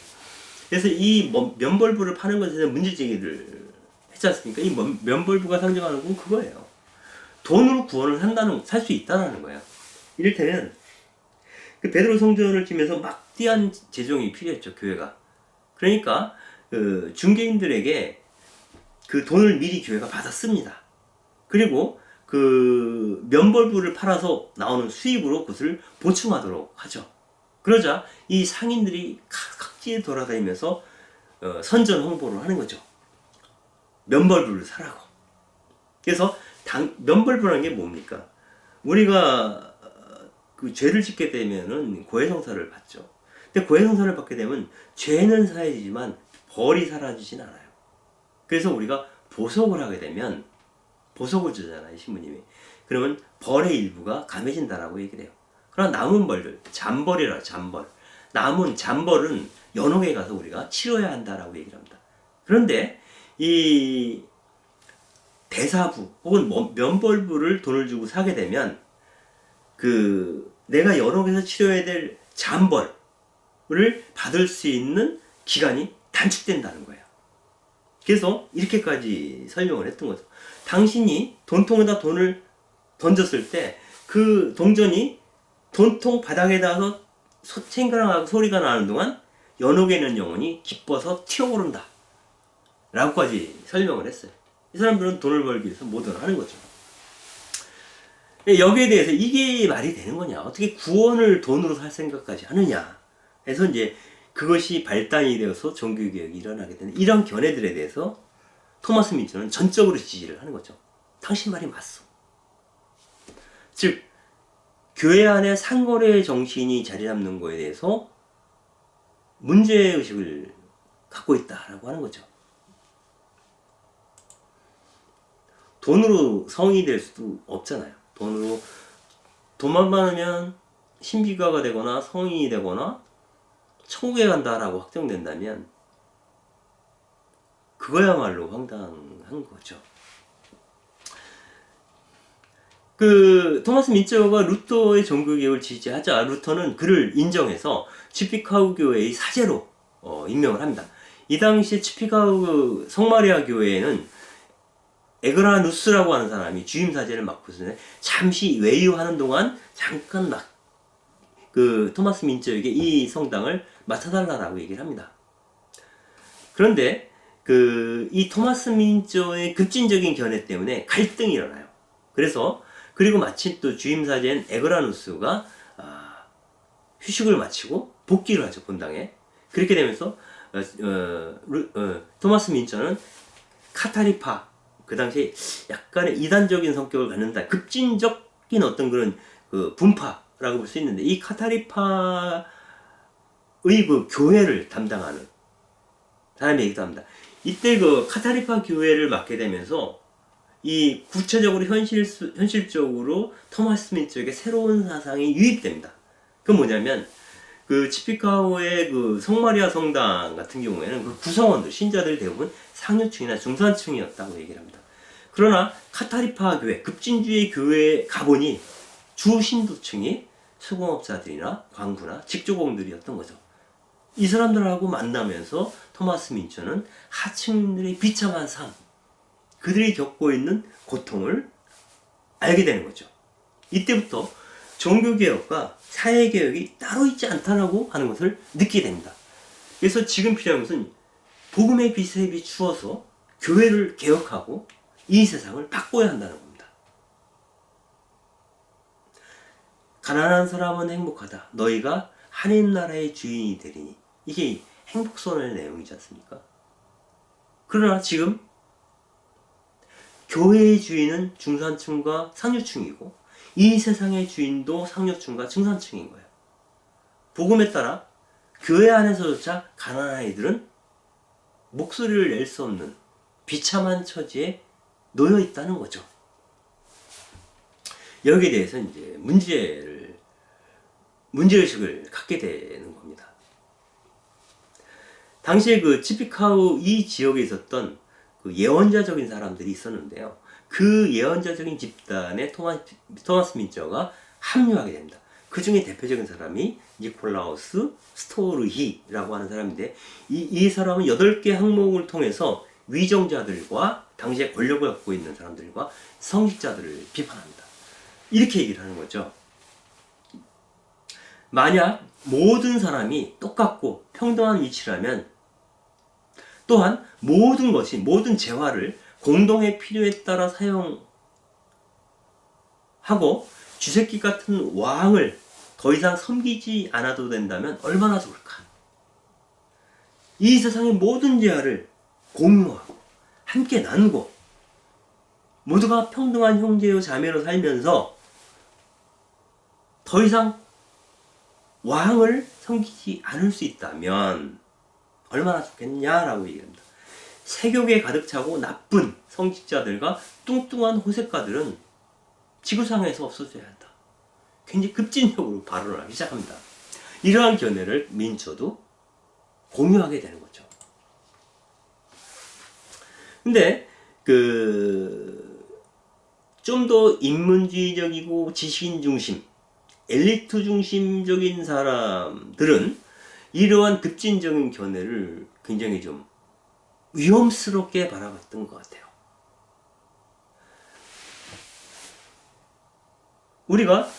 그래서 이 면벌부를 파는 것에 대한 문제제기를 했지 않습니까? 이 면벌부가 상징하는 건 그거예요. 돈으로 구원을 살 수 있다는 거예요. 이를테면 그 베드로 성전을 지면서 막대한 재정이 필요했죠, 교회가. 그러니까 그 중개인들에게 그 돈을 미리 교회가 받았습니다. 그리고 그 면벌부를 팔아서 나오는 수입으로 그것을 보충하도록 하죠. 그러자 이 상인들이 각지에 돌아다니면서 선전 홍보를 하는 거죠. 면벌부를 사라고. 그래서 면벌부라는 게 뭡니까? 우리가 그 죄를 짓게 되면은 고해성사를 받죠. 근데 고해성사를 받게 되면 죄는 사해지지만 벌이 사라지진 않아요. 그래서 우리가 보석을 하게 되면 보석을 주잖아요, 신부님이. 그러면 벌의 일부가 감해진다라고 얘기를 해요. 그러나 남은 벌들, 잔벌이라 잔벌. 남은 잔벌은 연옥에 가서 우리가 치러야 한다라고 얘기를 합니다. 그런데 이 대사부 혹은 면벌부를 돈을 주고 사게 되면 그 내가 연옥에서 치러야 될 잔벌을 받을 수 있는 기간이 단축된다는 거예요. 그래서 이렇게까지 설명을 했던 거죠. 당신이 돈통에다 돈을 던졌을 때 그 동전이 돈통 바닥에 닿아서 챙그랑하고 소리가 나는 동안 연옥에 있는 영혼이 기뻐서 튀어오른다 라고까지 설명을 했어요. 이 사람들은 돈을 벌기 위해서 뭐든 하는 거죠. 여기에 대해서 이게 말이 되는 거냐, 어떻게 구원을 돈으로 살 생각까지 하느냐 해서 이제 그것이 발단이 되어서 종교개혁이 일어나게 되는 이런 견해들에 대해서 토마스 민처는 전적으로 지지를 하는 거죠. 당신 말이 맞소. 즉 교회 안에 상거래 정신이 자리 잡는 거에 대해서 문제의식을 갖고 있다라고 하는 거죠. 돈으로 성이 될 수도 없잖아요. 돈만 많으면 신비가가 되거나 성인이 되거나 천국에 간다라고 확정된다면 그거야말로 황당한 거죠. 그 토마스 민처가 루터의 종교개혁을 지지하자 루터는 그를 인정해서 치피카우 교회의 사제로 임명을 합니다. 이 당시에 치피카우 성마리아 교회에는 에그라누스라고 하는 사람이 주임 사제를 맡고 있었는데 잠시 외유하는 동안 잠깐 그 토마스 민처에게 이 성당을 맡아달라고 얘기를 합니다. 그런데 이 토마스 민처의 급진적인 견해 때문에 갈등이 일어나요. 그리고 마침 또 주임사제인 에그라누스가 휴식을 마치고 복귀를 하죠, 본당에. 그렇게 되면서 토마스 민처는 카타리파, 그 당시에 약간의 이단적인 성격을 갖는다, 급진적인 어떤 그런 분파라고 볼 수 있는데, 이 카타리파의 교회를 담당하는 사람이 얘기도 합니다. 이때 카타리파 교회를 맡게 되면서 이 구체적으로 현실적으로 토마스 민처에게 새로운 사상이 유입됩니다. 그건 뭐냐면 치피카우의 성마리아 성당 같은 경우에는 구성원들, 신자들이 대부분 상류층이나 중산층이었다고 얘기를 합니다. 그러나 카타리파 교회, 급진주의 교회에 가보니 주 신도층이 수공업자들이나 광부나 직조공들이었던 거죠. 이 사람들하고 만나면서 토마스 민처는 하층민들의 비참한 삶, 그들이 겪고 있는 고통을 알게 되는 거죠. 이때부터 종교개혁과 사회개혁이 따로 있지 않다라고 하는 것을 느끼게 됩니다. 그래서 지금 필요한 것은 복음의 빛에 비추어서 교회를 개혁하고 이 세상을 바꿔야 한다는 겁니다. 가난한 사람은 행복하다. 너희가 하나님 나라의 주인이 되리니. 이게 행복선언의 내용이지 않습니까? 그러나 지금 교회의 주인은 중산층과 상류층이고 이 세상의 주인도 상류층과 중산층인 거예요. 복음에 따라 교회 안에서조차 가난한 이들은 목소리를 낼 수 없는 비참한 처지에 놓여 있다는 거죠. 여기에 대해서 이제 문제의식을 갖게 되는 겁니다. 당시에 치피카우 이 지역에 있었던 예언자적인 사람들이 있었는데요. 그 예언자적인 집단에 토마스 민처가 합류하게 됩니다. 그 중에 대표적인 사람이 니콜라우스 스토르히라고 하는 사람인데, 이 사람은 8개 항목을 통해서 위정자들과 당시에 권력을 갖고 있는 사람들과 성직자들을 비판합니다. 이렇게 얘기를 하는 거죠. 만약 모든 사람이 똑같고 평등한 위치라면, 또한 모든 재화를 공동의 필요에 따라 사용하고 쥐새끼 같은 왕을 더 이상 섬기지 않아도 된다면 얼마나 좋을까? 이 세상의 모든 재화를 공유하고 함께 나누고 모두가 평등한 형제요 자매로 살면서 더 이상 왕을 섬기지 않을 수 있다면 얼마나 좋겠냐라고 얘기합니다. 세욕에 가득 차고 나쁜 성직자들과 뚱뚱한 호색가들은 지구상에서 없어져야 한다. 굉장히 급진적으로 발언을 하기 시작합니다. 이러한 견해를 민처도 공유하게 되는 거죠. 근데 좀 더 인문주의적이고 지식인 중심, 엘리트 중심적인 사람들은 이러한 급진적인 견해를 굉장히 좀 위험스럽게 바라봤던 것 같아요. 우리가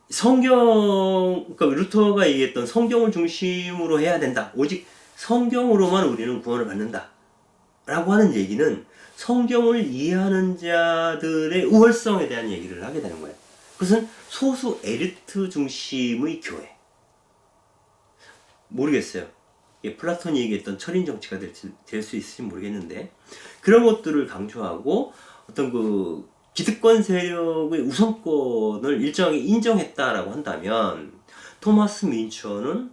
그러니까 루터가 얘기했던 성경을 중심으로 해야 된다. 오직 성경으로만 우리는 구원을 받는다. 라고 하는 얘기는 성경을 이해하는 자들의 우월성에 대한 얘기를 하게 되는 거예요. 그것은 소수 엘리트 중심의 교회. 모르겠어요. 플라톤이 얘기했던 철인 정치가 될 수 있을지 모르겠는데, 그런 것들을 강조하고 어떤 기득권 세력의 우선권을 일정하게 인정했다라고 한다면, 토마스 민처는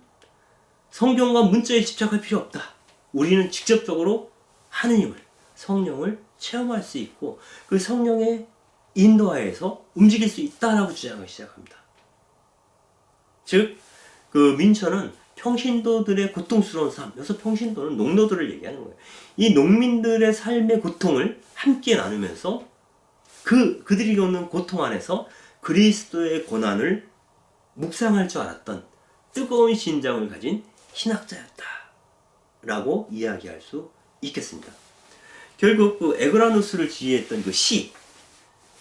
성경과 문자에 집착할 필요 없다. 우리는 직접적으로 하느님을, 성령을 체험할 수 있고 그 성령의 인도하에서 움직일 수 있다라고 주장하기 시작합니다. 즉, 민처는 평신도들의 고통스러운 삶, 여기서 평신도는 농노들을 얘기하는 거예요. 이 농민들의 삶의 고통을 함께 나누면서 그들이 겪는 고통 안에서 그리스도의 고난을 묵상할 줄 알았던 뜨거운 심장을 가진 신학자였다 라고 이야기할 수 있겠습니다. 결국 에그라누스를 지휘했던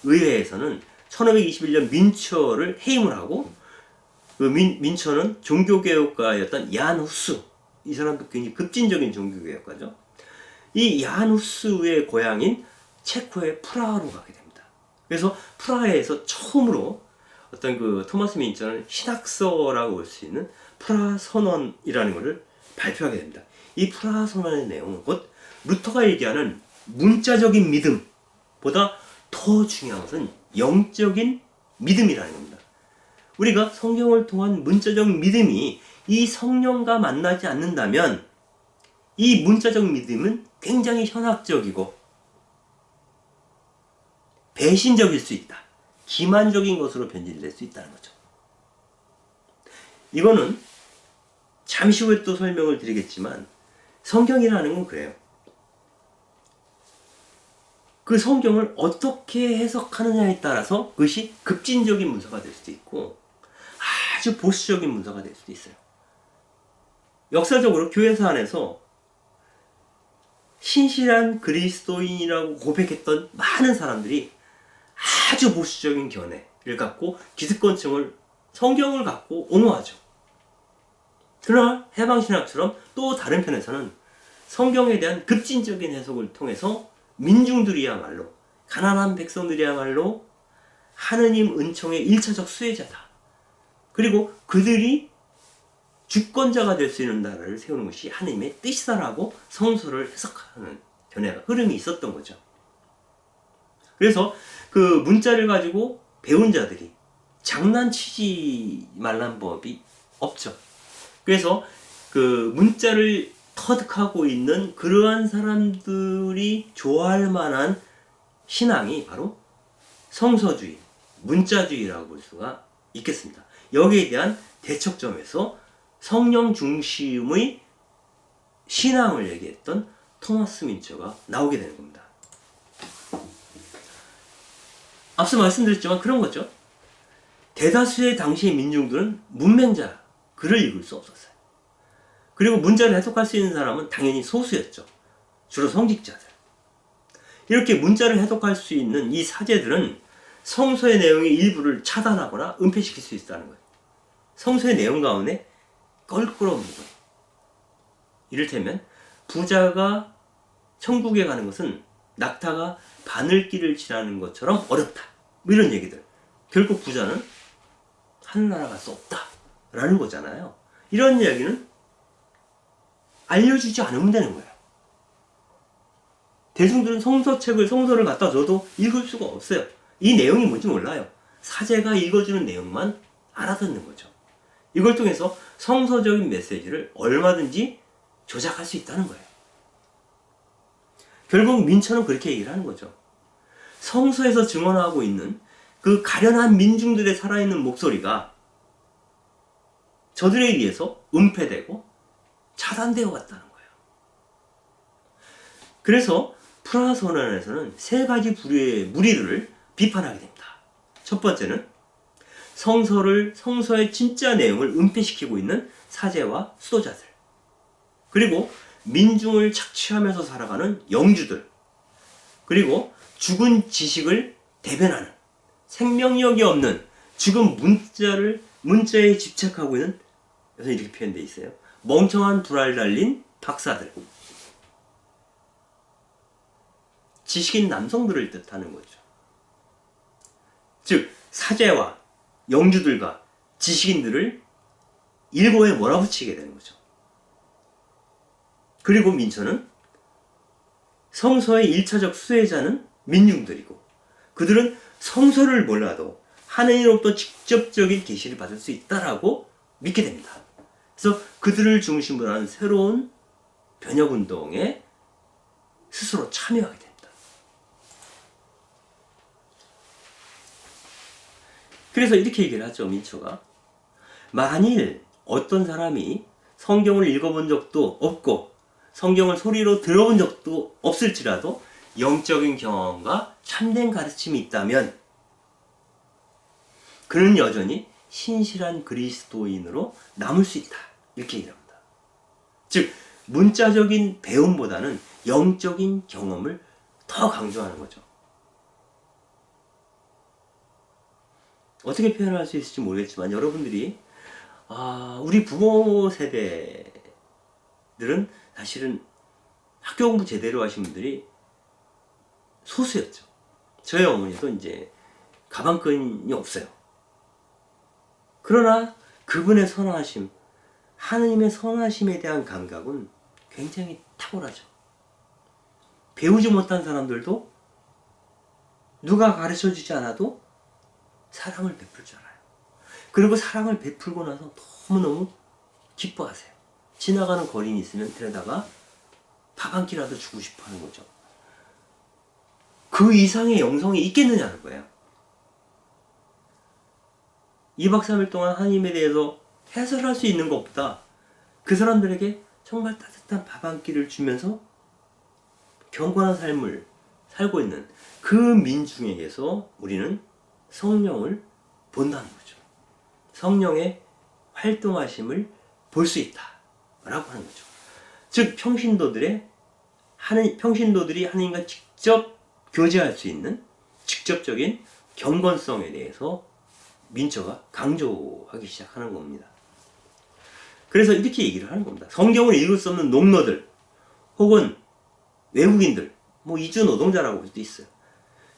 의회에서는 1521년 민처를 해임을 하고, 민처는 종교개혁가였던 얀 후스, 이 사람도 굉장히 급진적인 종교개혁가죠. 이 야한 후스의 고향인 체코의 프라하로 가게 됩니다. 그래서 프라하에서 처음으로 어떤 그 토마스 민처는 신학서라고 볼 수 있는 프라하 선언이라는 것을 발표하게 됩니다. 이 프라하 선언의 내용은 곧 루터가 얘기하는 문자적인 믿음보다 더 중요한 것은 영적인 믿음이라는 겁니다. 우리가 성경을 통한 문자적 믿음이 이 성령과 만나지 않는다면 이 문자적 믿음은 굉장히 현학적이고 배신적일 수 있다. 기만적인 것으로 변질될 수 있다는 거죠. 이거는 잠시 후에 또 설명을 드리겠지만 성경이라는 건 그래요. 그 성경을 어떻게 해석하느냐에 따라서 그것이 급진적인 문서가 될 수도 있고 아주 보수적인 문서가 될 수도 있어요. 역사적으로 교회사 안에서 신실한 그리스도인이라고 고백했던 많은 사람들이 아주 보수적인 견해를 갖고 기득권층을 성경을 갖고 옹호하죠. 그러나 해방신학처럼 또 다른 편에서는 성경에 대한 급진적인 해석을 통해서 민중들이야말로 가난한 백성들이야말로 하느님 은총의 1차적 수혜자다. 그리고 그들이 주권자가 될 수 있는 나라를 세우는 것이 하느님의 뜻이다라고 성서를 해석하는 견해가 흐름이 있었던 거죠. 그래서 그 문자를 가지고 배운 자들이 장난치지 말란 법이 없죠. 그래서 그 문자를 터득하고 있는 그러한 사람들이 좋아할 만한 신앙이 바로 성서주의, 문자주의라고 볼 수가 있겠습니다. 여기에 대한 대척점에서 성령 중심의 신앙을 얘기했던 토마스 민처가 나오게 되는 겁니다. 앞서 말씀드렸지만 그런 거죠. 대다수의 당시의 민중들은 문맹자, 글을 읽을 수 없었어요. 그리고 문자를 해석할 수 있는 사람은 당연히 소수였죠. 주로 성직자들. 이렇게 문자를 해석할 수 있는 이 사제들은 성서의 내용의 일부를 차단하거나 은폐시킬 수 있다는 거예요. 성서의 내용 가운데 껄끄러운 부분. 이를테면 부자가 천국에 가는 것은 낙타가 바늘길을 지나는 것처럼 어렵다. 뭐 이런 얘기들. 결국 부자는 하늘나라 갈 수 없다. 라는 거잖아요. 이런 이야기는 알려주지 않으면 되는 거예요. 대중들은 성서를 갖다 줘도 읽을 수가 없어요. 이 내용이 뭔지 몰라요. 사제가 읽어주는 내용만 알아듣는 거죠. 이걸 통해서 성서적인 메시지를 얼마든지 조작할 수 있다는 거예요. 결국 민처는 그렇게 얘기를 하는 거죠. 성서에서 증언하고 있는 그 가련한 민중들의 살아있는 목소리가 저들에 의해서 은폐되고 차단되어 갔다는 거예요. 그래서 프라하 선언에서는 세 가지 부류의 무리들을 비판하게 됩니다. 첫 번째는 성서의 진짜 내용을 은폐시키고 있는 사제와 수도자들, 그리고 민중을 착취하면서 살아가는 영주들, 그리고 죽은 지식을 대변하는 생명력이 없는 죽은 문자에 집착하고 있는, 그래서 이렇게 표현되어 있어요. 멍청한 불알 달린 박사들, 지식인 남성들을 뜻하는 거죠. 즉 사제와 영주들과 지식인들을 일고에 몰아붙이게 되는 거죠. 그리고 민처는 성서의 1차적 수혜자는 민중들이고 그들은 성서를 몰라도 하느님으로부터 직접적인 계시를 받을 수 있다라고 믿게 됩니다. 그래서 그들을 중심으로 하는 새로운 변혁운동에 스스로 참여하게 됩니다. 그래서 이렇게 얘기를 하죠, 민처가. 만일 어떤 사람이 성경을 읽어본 적도 없고 성경을 소리로 들어본 적도 없을지라도 영적인 경험과 참된 가르침이 있다면 그는 여전히 신실한 그리스도인으로 남을 수 있다. 이렇게 얘기합니다. 즉 문자적인 배움보다는 영적인 경험을 더 강조하는 거죠. 어떻게 표현할 수 있을지 모르겠지만 여러분들이 우리 부모 세대들은 사실은 학교 공부 제대로 하신 분들이 소수였죠. 저희 어머니도 이제 가방끈이 없어요. 그러나 그분의 선하심, 하느님의 선하심에 대한 감각은 굉장히 탁월하죠. 배우지 못한 사람들도 누가 가르쳐주지 않아도 사랑을 베풀 줄 알아요. 그리고 사랑을 베풀고 나서 너무너무 기뻐하세요. 지나가는 거리に있으면 데려다가 밥 한 끼라도 주고 싶어 하는 거죠. 그 이상의 영성이 있겠느냐는 거예요. 2박 3일 동안 하나님에 대해서 해설할 수 있는 것보다 그 사람들에게 정말 따뜻한 밥 한 끼를 주면서 경건한 삶을 살고 있는 그 민중에게서 우리는 성령을 본다는 거죠. 성령의 활동하심을 볼 수 있다라고 하는 거죠. 즉 평신도들이 하나님과 직접 교제할 수 있는 직접적인 경건성에 대해서 민처가 강조하기 시작하는 겁니다. 그래서 이렇게 얘기를 하는 겁니다. 성경을 읽을 수 없는 농노들 혹은 외국인들, 이주 노동자라고 볼 수도 있어요.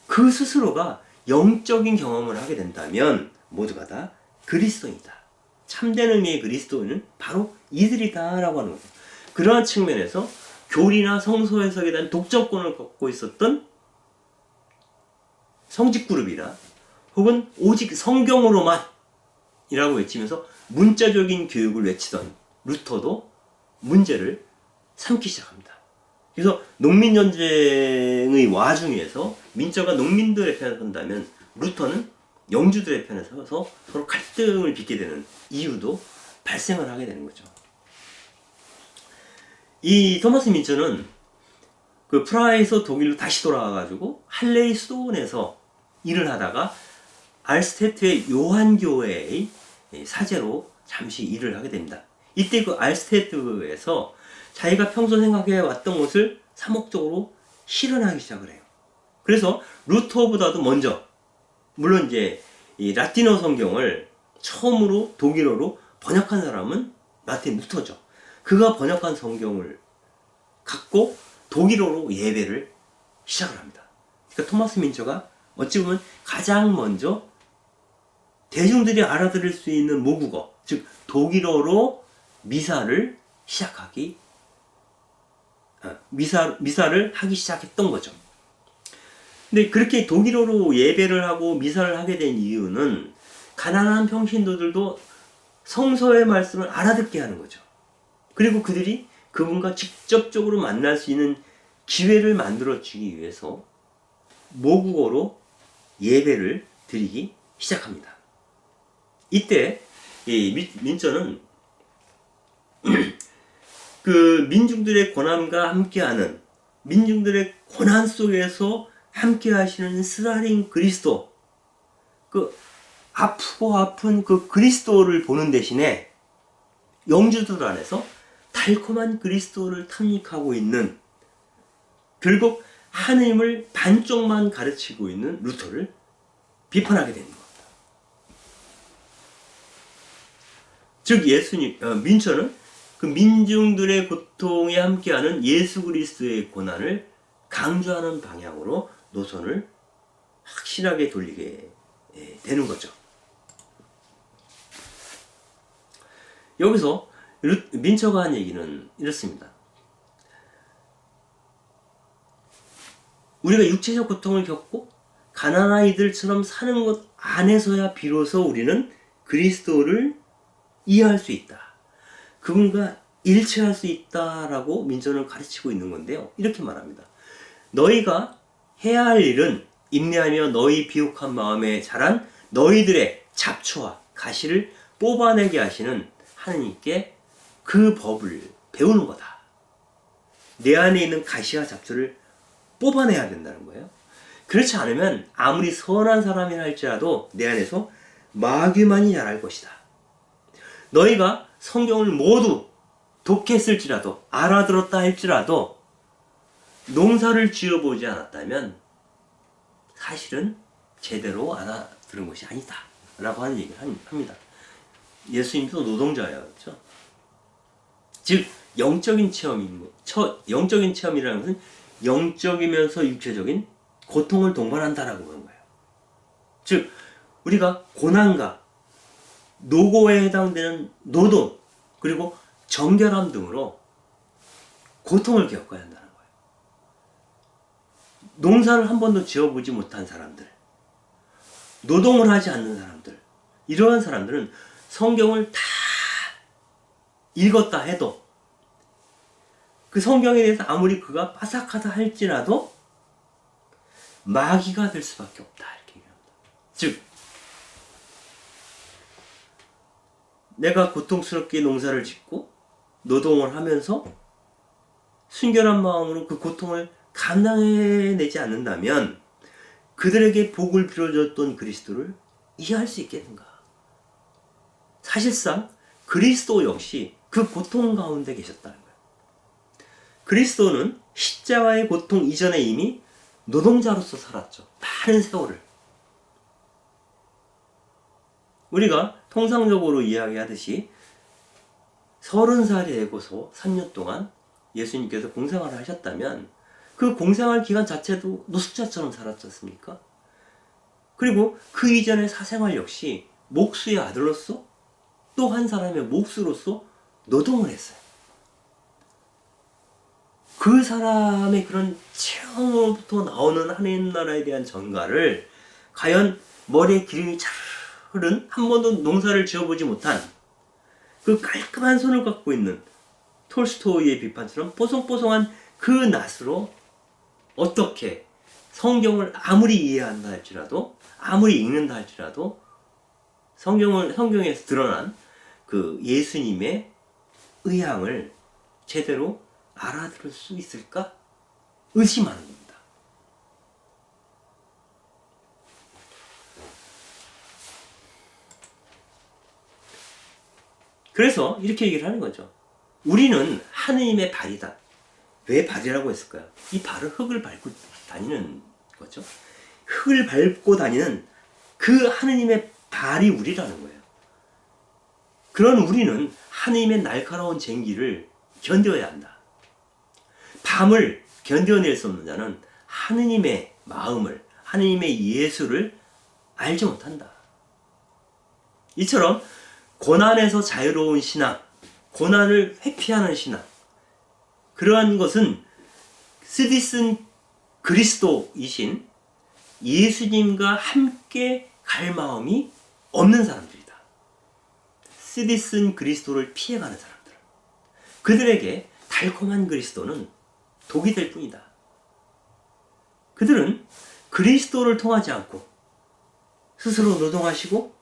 그 스스로가 영적인 경험을 하게 된다면 모두가 다 그리스도인이다. 참된 의미의 그리스도인은 바로 이들이다 라고 하는 거죠. 그러한 측면에서 교리나 성서 해석에 대한 독점권을 갖고 있었던 성직그룹이나 혹은 오직 성경으로만 이라고 외치면서 문자적인 교육을 외치던 루터도 문제를 삼기 시작합니다. 그래서 농민전쟁의 와중에서 민처가 농민들의 편에 선다면 루터는 영주들의 편에 서서 서로 갈등을 빚게 되는 이유도 발생을 하게 되는 거죠. 이 토마스 민처는 그 프라하에서 독일로 다시 돌아와가지고 할레이 수도원에서 일을 하다가 알스테트의 요한교회의 사제로 잠시 일을 하게 됩니다. 이때 그 알스테트에서 자기가 평소 생각해 왔던 것을 사목적으로 실현하기 시작을 해요. 그래서 루터보다도 먼저, 물론 이제 이 라틴어 성경을 처음으로 독일어로 번역한 사람은 마틴 루터죠. 그가 번역한 성경을 갖고 독일어로 예배를 시작을 합니다. 그러니까 토마스 민처가 어찌 보면 가장 먼저 대중들이 알아들을 수 있는 모국어, 즉 독일어로 미사를 하기 시작했던 거죠. 근데 그렇게 독일어로 예배를 하고 미사를 하게 된 이유는 가난한 평신도들도 성서의 말씀을 알아듣게 하는 거죠. 그리고 그들이 그분과 직접적으로 만날 수 있는 기회를 만들어 주기 위해서 모국어로 예배를 드리기 시작합니다. 이때 이 민처는 그 민중들의 고난과 함께하는, 민중들의 고난 속에서 함께 하시는 스라린 그리스도, 그 아프고 아픈 그 그리스도를 보는 대신에 영주들 안에서 달콤한 그리스도를 탐닉하고 있는, 결국 하느님을 반쪽만 가르치고 있는 루터를 비판하게 되는 겁니다. 즉 민처는 그 민중들의 고통에 함께하는 예수 그리스도의 고난을 강조하는 방향으로 노선을 확실하게 돌리게 되는 거죠. 여기서 민처가 한 얘기는 이렇습니다. 우리가 육체적 고통을 겪고 가난한 이들처럼 사는 것 안에서야 비로소 우리는 그리스도를 이해할 수 있다. 그분과 일치할 수 있다라고 민처는 가르치고 있는 건데요. 이렇게 말합니다. 너희가 해야 할 일은 인내하며 너희 비옥한 마음에 자란 너희들의 잡초와 가시를 뽑아내게 하시는 하느님께 그 법을 배우는 거다. 내 안에 있는 가시와 잡초를 뽑아내야 된다는 거예요. 그렇지 않으면 아무리 선한 사람이라 할지라도 내 안에서 마귀만이 자랄 것이다. 너희가 성경을 모두 독했을지라도, 알아들었다 할지라도 농사를 지어보지 않았다면 사실은 제대로 알아들은 것이 아니다 라고 하는 얘기를 합니다. 예수님도 노동자였죠. 즉 영적인 영적인 체험이라는 것은 영적이면서 육체적인 고통을 동반한다라고 보는 거예요. 즉 우리가 고난과 노고에 해당되는 노동 그리고 정결함 등으로 고통을 겪어야 한다는 거예요. 농사를 한 번도 지어보지 못한 사람들, 노동을 하지 않는 사람들, 이러한 사람들은 성경을 다 읽었다 해도 그 성경에 대해서 아무리 그가 빠삭하다 할지라도 마귀가 될 수밖에 없다 이렇게 얘기합니다. 즉 내가 고통스럽게 농사를 짓고 노동을 하면서 순결한 마음으로 그 고통을 감당해내지 않는다면 그들에게 복을 빌어줬던 그리스도를 이해할 수 있겠는가? 사실상 그리스도 역시 그 고통 가운데 계셨다는 거예요. 그리스도는 십자가의 고통 이전에 이미 노동자로서 살았죠. 많은 세월을. 우리가 통상적으로 이야기하듯이 30살이 되고서 3년 동안 예수님께서 공생활을 하셨다면 그 공생활 기간 자체도 노숙자처럼 살았지 않습니까? 그리고 그 이전의 사생활 역시 목수의 아들로서 또 한 사람의 목수로서 노동을 했어요. 그 사람의 그런 체험으로부터 나오는 하나님 나라에 대한 전가를 과연 머리에 기름이 잘 흐른 한 번도 농사를 지어보지 못한 그 깔끔한 손을 갖고 있는 톨스토이의 비판처럼 뽀송뽀송한 그 낫으로 어떻게 성경을 아무리 이해한다 할지라도 아무리 읽는다 할지라도 성경에서 드러난 그 예수님의 의향을 제대로 알아들을 수 있을까? 의심하는 겁니다. 그래서 이렇게 얘기를 하는 거죠. 우리는 하느님의 발이다. 왜 발이라고 했을까요? 이 발은 흙을 밟고 다니는 거죠. 흙을 밟고 다니는 그 하느님의 발이 우리라는 거예요. 그런 우리는 하느님의 날카로운 쟁기를 견뎌야 한다. 밤을 견뎌낼 수 없는 자는 하느님의 마음을, 하느님의 예수를 알지 못한다. 이처럼 고난에서 자유로운 신앙, 고난을 회피하는 신앙, 그러한 것은 쓰디쓴 그리스도이신 예수님과 함께 갈 마음이 없는 사람들이다. 쓰디쓴 그리스도를 피해가는 사람들. 그들에게 달콤한 그리스도는 독이 될 뿐이다. 그들은 그리스도를 통하지 않고 스스로 노동하시고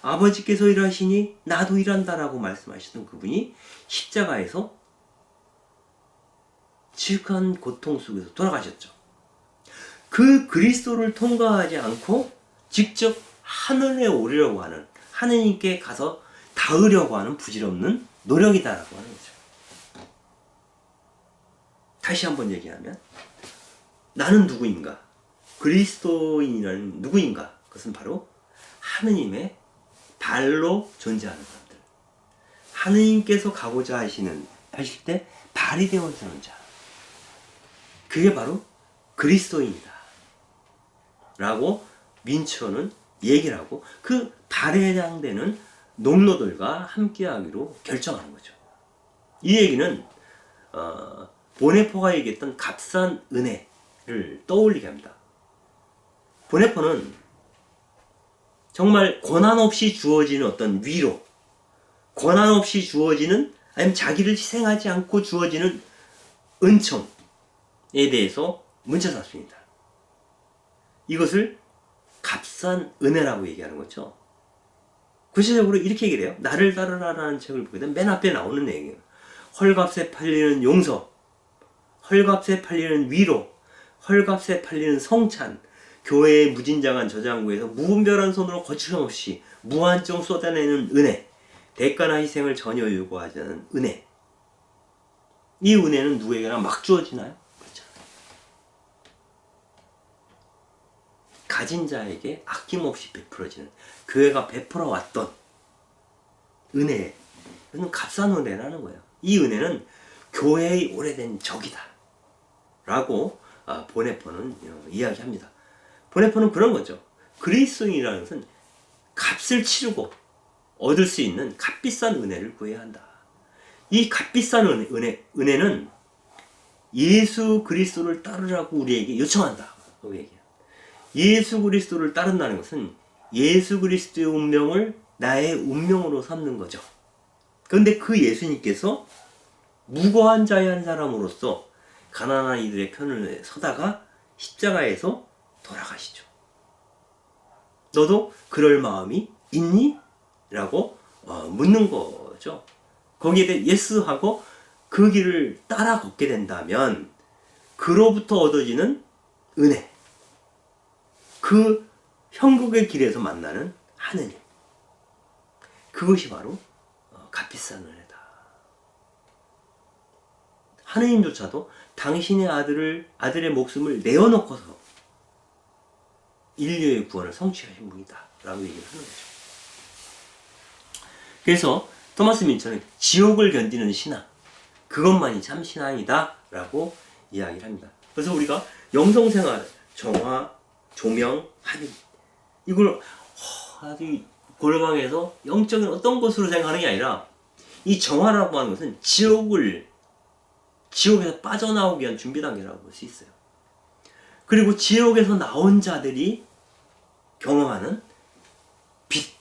아버지께서 일하시니 나도 일한다라고 말씀하시던 그분이 십자가에서 지극한 고통 속에서 돌아가셨죠. 그 그리스도를 통과하지 않고 직접 하늘에 오르려고 하는, 하느님께 가서 닿으려고 하는 부질없는 노력이다라고 하는 거죠. 다시 한번 얘기하면 나는 누구인가? 그리스도인이라는 누구인가? 그것은 바로 하느님의 발로 존재하는 사람들. 하느님께서 가고자 하실 때 발이 되어서는 자. 그게 바로 그리스도인이다. 라고 민초는 얘기를 하고 그 발에 해당되는 농노들과 함께하기로 결정하는 거죠. 이 얘기는 보네포가 얘기했던 값싼 은혜를 떠올리게 합니다. 보네포는 정말 고난 없이 주어지는 어떤 위로, 고난 없이 주어지는, 아니면 자기를 희생하지 않고 주어지는 은총에 대해서 문자 샀습니다. 이것을 값싼 은혜라고 얘기하는 거죠. 구체적으로 이렇게 얘기를 해요. 나를 따르라라는 책을 보게 되면 맨 앞에 나오는 얘기예요. 헐값에 팔리는 용서, 헐값에 팔리는 위로, 헐값에 팔리는 성찬, 교회의 무진장한 저장고에서 무분별한 손으로 거침없이 무한정 쏟아내는 은혜, 대가나 희생을 전혀 요구하지 않는 은혜. 이 은혜는 누구에게나 막 주어지나요? 그렇지 않아요. 가진 자에게 아낌없이 베풀어지는, 교회가 베풀어 왔던 은혜, 이건 값싼 은혜라는 거예요. 이 은혜는 교회의 오래된 적이다 라고 보네포는 이야기합니다. 보네포는 그런 거죠. 그리스도인이라는 것은 값을 치르고 얻을 수 있는 값비싼 은혜를 구해야 한다. 이 값비싼 은혜는 예수 그리스도를 따르라고 우리에게 요청한다. 예수 그리스도를 따른다는 것은 예수 그리스도의 운명을 나의 운명으로 삼는 거죠. 그런데 그 예수님께서 무고한 자의 한 사람으로서 가난한 이들의 편을 서다가 십자가에서 돌아가시죠. 너도 그럴 마음이 있니? 라고 묻는 거죠. 거기에 대해 예스하고 그 길을 따라 걷게 된다면 그로부터 얻어지는 은혜, 그 형국의 길에서 만나는 하느님, 그것이 바로 값비싼 은혜다. 하느님조차도 당신의 아들의 목숨을 내어놓고서 인류의 구원을 성취하신 분이다 라고 얘기를 하는 거죠. 그래서 토마스 민처는 지옥을 견디는 신앙, 그것만이 참 신앙이다 라고 이야기를 합니다. 그래서 우리가 영성생활, 정화, 조명, 합의, 이걸 아주 골방에서 영적인 어떤 것으로 생각하는 게 아니라 이 정화라고 하는 것은 지옥에서 빠져나오기 위한 준비 단계라고 볼 수 있어요. 그리고 지옥에서 나온 자들이 경험하는 빛,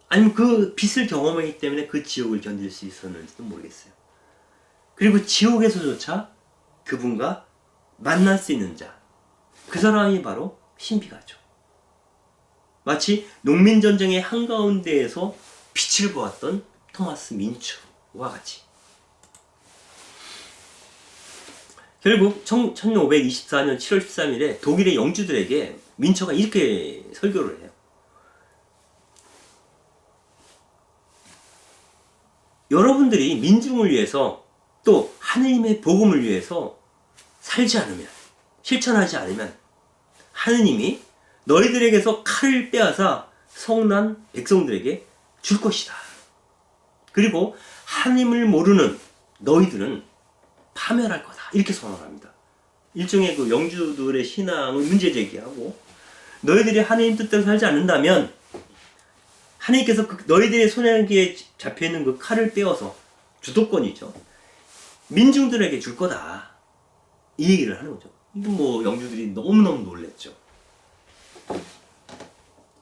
아니면 그 빛을 경험하기 때문에 그 지옥을 견딜 수 있었는지도 모르겠어요. 그리고 지옥에서조차 그분과 만날 수 있는 자, 그 사람이 바로 신비가죠. 마치 농민전쟁의 한가운데에서 빛을 보았던 토마스 민추와 같이. 결국 1524년 7월 13일에 독일의 영주들에게 민처가 이렇게 설교를 해요. 여러분들이 민중을 위해서 또 하느님의 복음을 위해서 살지 않으면, 실천하지 않으면 하느님이 너희들에게서 칼을 빼앗아 성난 백성들에게 줄 것이다. 그리고 하느님을 모르는 너희들은 파멸할 거다. 이렇게 선언합니다. 일종의 그 영주들의 신앙을 문제 제기하고, 너희들이 하느님 뜻대로 살지 않는다면 하느님께서 너희들의 손에 잡혀있는 그 칼을 떼어서, 주도권이죠, 민중들에게 줄 거다. 이 얘기를 하는 거죠. 뭐 영주들이 너무너무 놀랬죠.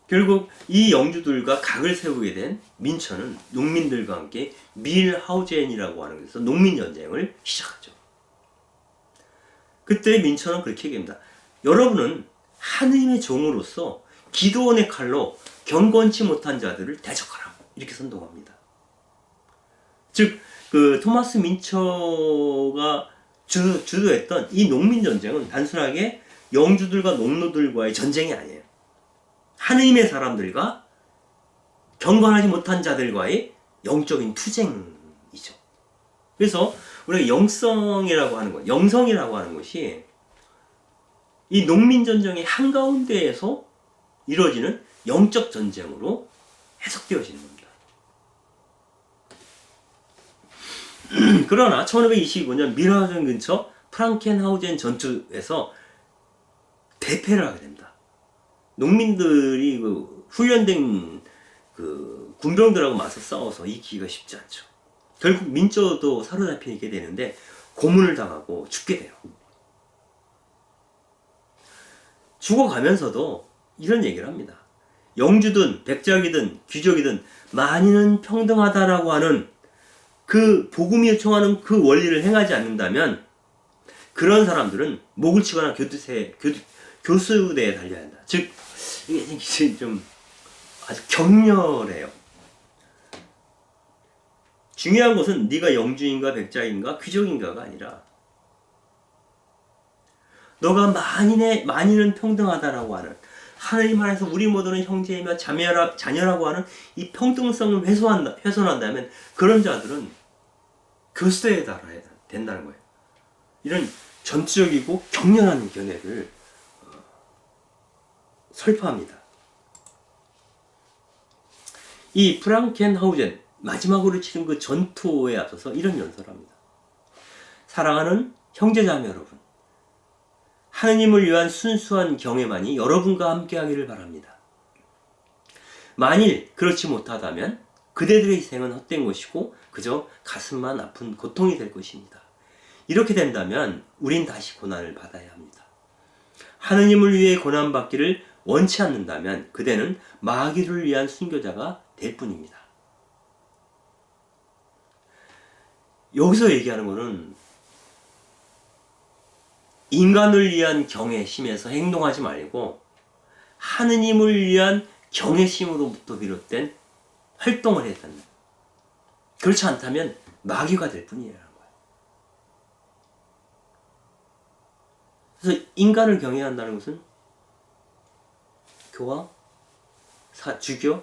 결국 이 영주들과 각을 세우게 된 민처는 농민들과 함께 밀하우젠이라고 하는 곳에서 농민전쟁을 시작하죠. 그때 민처는 그렇게 얘기합니다. 여러분은 하느님의 종으로서 기도원의 칼로 경건치 못한 자들을 대적하라고 이렇게 선동합니다. 즉, 그 토마스 민처가 주도했던 이 농민전쟁은 단순하게 영주들과 농노들과의 전쟁이 아니에요. 하느님의 사람들과 경건하지 못한 자들과의 영적인 투쟁이죠. 그래서 우리가 영성이라고 하는 것이 이 농민전쟁의 한가운데에서 이루어지는 영적 전쟁으로 해석되어지는 겁니다. 그러나 1525년 밀하우젠 근처 프랑켄하우젠 전투에서 대패를 하게 됩니다. 농민들이 그 훈련된 그 군병들하고 맞서 싸워서 이기기가 쉽지 않죠. 결국 민처도 사로잡히게 되는데 고문을 당하고 죽게 돼요. 죽어가면서도 이런 얘기를 합니다. 영주든 백작이든 귀족이든 만인은 평등하다라고 하는 그 복음이 요청하는 그 원리를 행하지 않는다면 그런 사람들은 목을 치거나 교수대에 달려야 한다. 즉, 이게 좀 아주 격렬해요. 중요한 것은 네가 영주인가 백작인가 귀족인가가 아니라 너가 만인은 평등하다라고 하는, 하나님 안에서 우리 모두는 형제이며 자녀라고 하는 이 평등성을 훼손한다면 그런 자들은 교수대에 달아야 된다는 거예요. 이런 전투적이고 격렬한 견해를 설파합니다. 이 프랑켄하우젠, 마지막으로 치른 그 전투에 앞서서 이런 연설을 합니다. 사랑하는 형제자매 여러분, 하느님을 위한 순수한 경외만이 여러분과 함께하기를 바랍니다. 만일 그렇지 못하다면 그대들의 희생은 헛된 것이고 그저 가슴만 아픈 고통이 될 것입니다. 이렇게 된다면 우린 다시 고난을 받아야 합니다. 하느님을 위해 고난받기를 원치 않는다면 그대는 마귀를 위한 순교자가 될 뿐입니다. 여기서 얘기하는 것은 인간을 위한 경외심에서 행동하지 말고 하느님을 위한 경외심으로부터 비롯된 활동을 해야 된다. 그렇지 않다면 마귀가 될 뿐이라는 거예요. 그래서 인간을 경외한다는 것은 교황, 주교,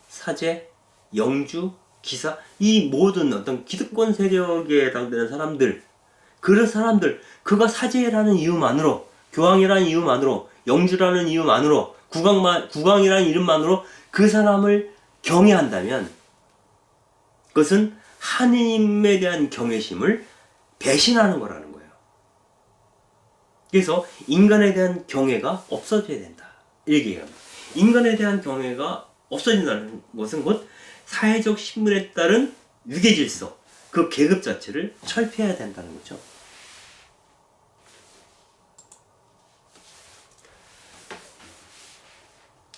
사제, 영주, 기사, 이 모든 어떤 기득권 세력에 해당되는 사람들, 그런 사람들, 그가 사제라는 이유만으로, 교황이라는 이유만으로, 영주라는 이유만으로, 국왕이라는 이름만으로 그 사람을 경외한다면 그것은 하느님에 대한 경외심을 배신하는 거라는 거예요. 그래서 인간에 대한 경외가 없어져야 된다. 이렇게 얘기합니다. 인간에 대한 경외가 없어진다는 것은 곧 사회적 신분에 따른 유계질서, 그 계급 자체를 철폐해야 된다는 거죠.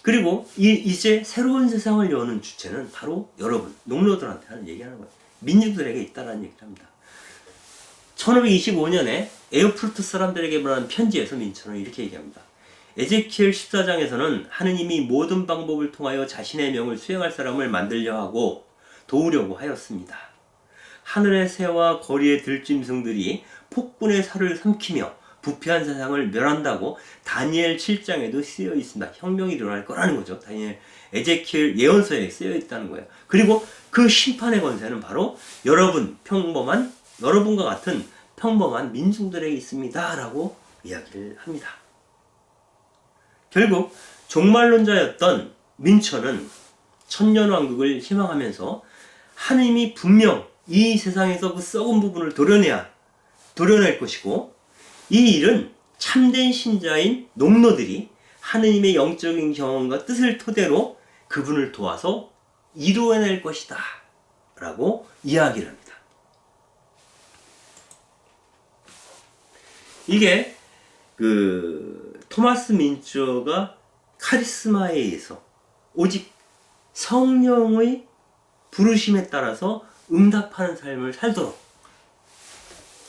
그리고 이제 새로운 세상을 여는 주체는 바로 여러분, 농노들한테 하는 얘기하는 거예요. 민중들에게 있다는 얘기를 합니다. 1525년에 에우프르트 사람들에게 보낸 편지에서 민초는 이렇게 얘기합니다. 에제키엘 14장에서는 하느님이 모든 방법을 통하여 자신의 명을 수행할 사람을 만들려 하고 도우려고 하였습니다. 하늘의 새와 거리의 들짐승들이 폭군의 살을 삼키며 부패한 세상을 멸한다고 다니엘 7장에도 쓰여 있습니다. 혁명이 일어날 거라는 거죠. 다니엘 에제키엘 예언서에 쓰여 있다는 거예요. 그리고 그 심판의 권세는 바로 여러분과 같은 평범한 민중들에게 있습니다. 라고 이야기를 합니다. 결국 종말론자였던 민초는 천년왕국을 희망하면서 하느님이 분명 이 세상에서 그 썩은 부분을 도려낼 것이고 이 일은 참된 신자인 농노들이 하느님의 영적인 경험과 뜻을 토대로 그분을 도와서 이루어낼 것이다 라고 이야기를 합니다. 이게 토마스 민초가 카리스마에 의해서 오직 성령의 부르심에 따라서 응답하는 삶을 살도록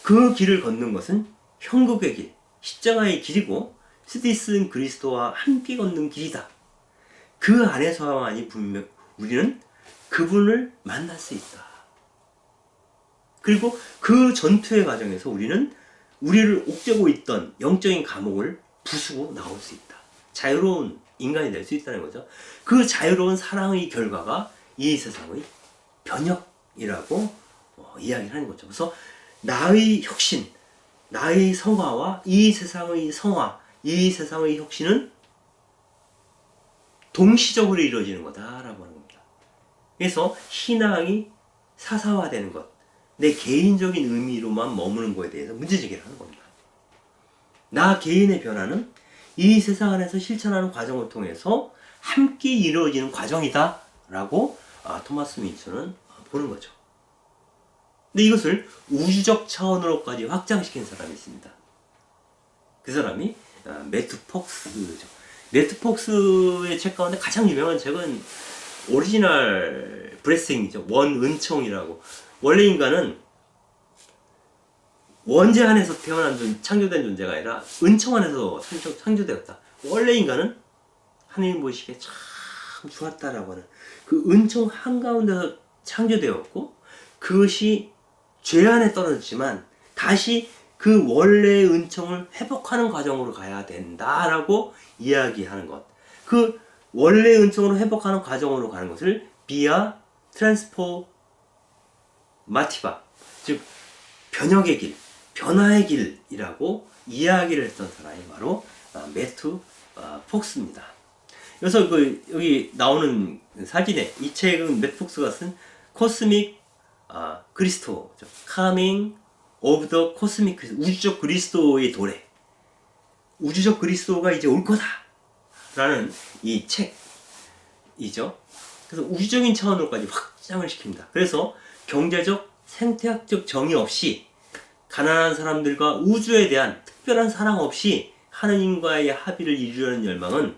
그 길을 걷는 것은 형국의 길, 십자가의 길이고 스디슨 그리스도와 함께 걷는 길이다. 그 안에서만이 분명 우리는 그분을 만날 수 있다. 그리고 그 전투의 과정에서 우리는 우리를 옥죄고 있던 영적인 감옥을 부수고 나올 수 있다. 자유로운 인간이 될 수 있다는 거죠. 그 자유로운 사랑의 결과가 이 세상의 변혁이라고 이야기를 하는 거죠. 그래서 나의 혁신, 나의 성화와 이 세상의 성화, 이 세상의 혁신은 동시적으로 이루어지는 거다라고 하는 겁니다. 그래서 신앙이 사사화되는 것, 내 개인적인 의미로만 머무는 것에 대해서 문제제기를 하는 겁니다. 나 개인의 변화는 이 세상 안에서 실천하는 과정을 통해서 함께 이루어지는 과정이다 라고 토마스 민초는 보는 거죠. 근데 이것을 우주적 차원으로까지 확장시킨 사람이 있습니다. 그 사람이 매튜 폭스죠. 매튜 폭스의 책 가운데 가장 유명한 책은 오리지널 브레싱이죠. 원은총이라고. 원래 인간은 원재 안에서 창조된 존재가 아니라 은총 안에서 창조되었다. 원래 인간은 하느님 보시기에 참 좋았다라고 하는 그 은총 한가운데서 창조되었고 그것이 죄 안에 떨어졌지만 다시 그 원래의 은총을 회복하는 과정으로 가야 된다라고 이야기하는 것. 그 원래의 은총으로 회복하는 과정으로 가는 것을 비아 트랜스포마티바, 즉 변혁의 길, 변화의 길이라고 이야기를 했던 사람이 바로 매튜 폭스입니다. 그래서 여기 나오는 사진에 이 책은 매튜 폭스가 쓴 코스믹 그리스도죠. Coming of the Cosmic Christ. 우주적 그리스도의 도래. 우주적 그리스도가 이제 올 거다 라는 이 책이죠. 그래서 우주적인 차원으로까지 확장을 시킵니다. 그래서 경제적, 생태학적 정의 없이 가난한 사람들과 우주에 대한 특별한 사랑 없이 하느님과의 합의를 이루려는 열망은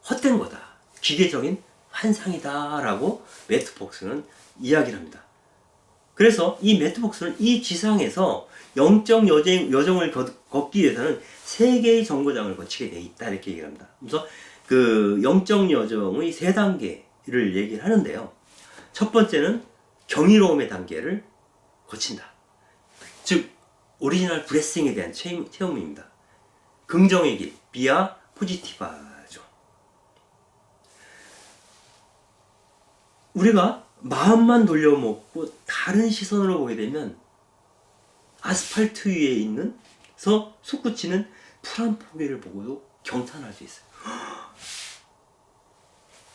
헛된 거다. 기계적인 환상이다 라고 매트 폭스는 이야기를 합니다. 그래서 이 매트 폭스는 이 지상에서 영적 여정을 걷기 위해서는 세 개의 정거장을 거치게 돼 있다 이렇게 얘기를 합니다. 그래서 그 영적 여정의 세 단계를 얘기를 하는데요. 첫 번째는 경이로움의 단계를 거친다. 즉 오리지널 블레싱에 대한 체험입니다. 긍정의 길, 비아 포지티바죠. 우리가 마음만 돌려먹고 다른 시선으로 보게 되면 아스팔트 위에 있는 솟구치는 푸른 포기를 보고도 경탄할 수 있어요.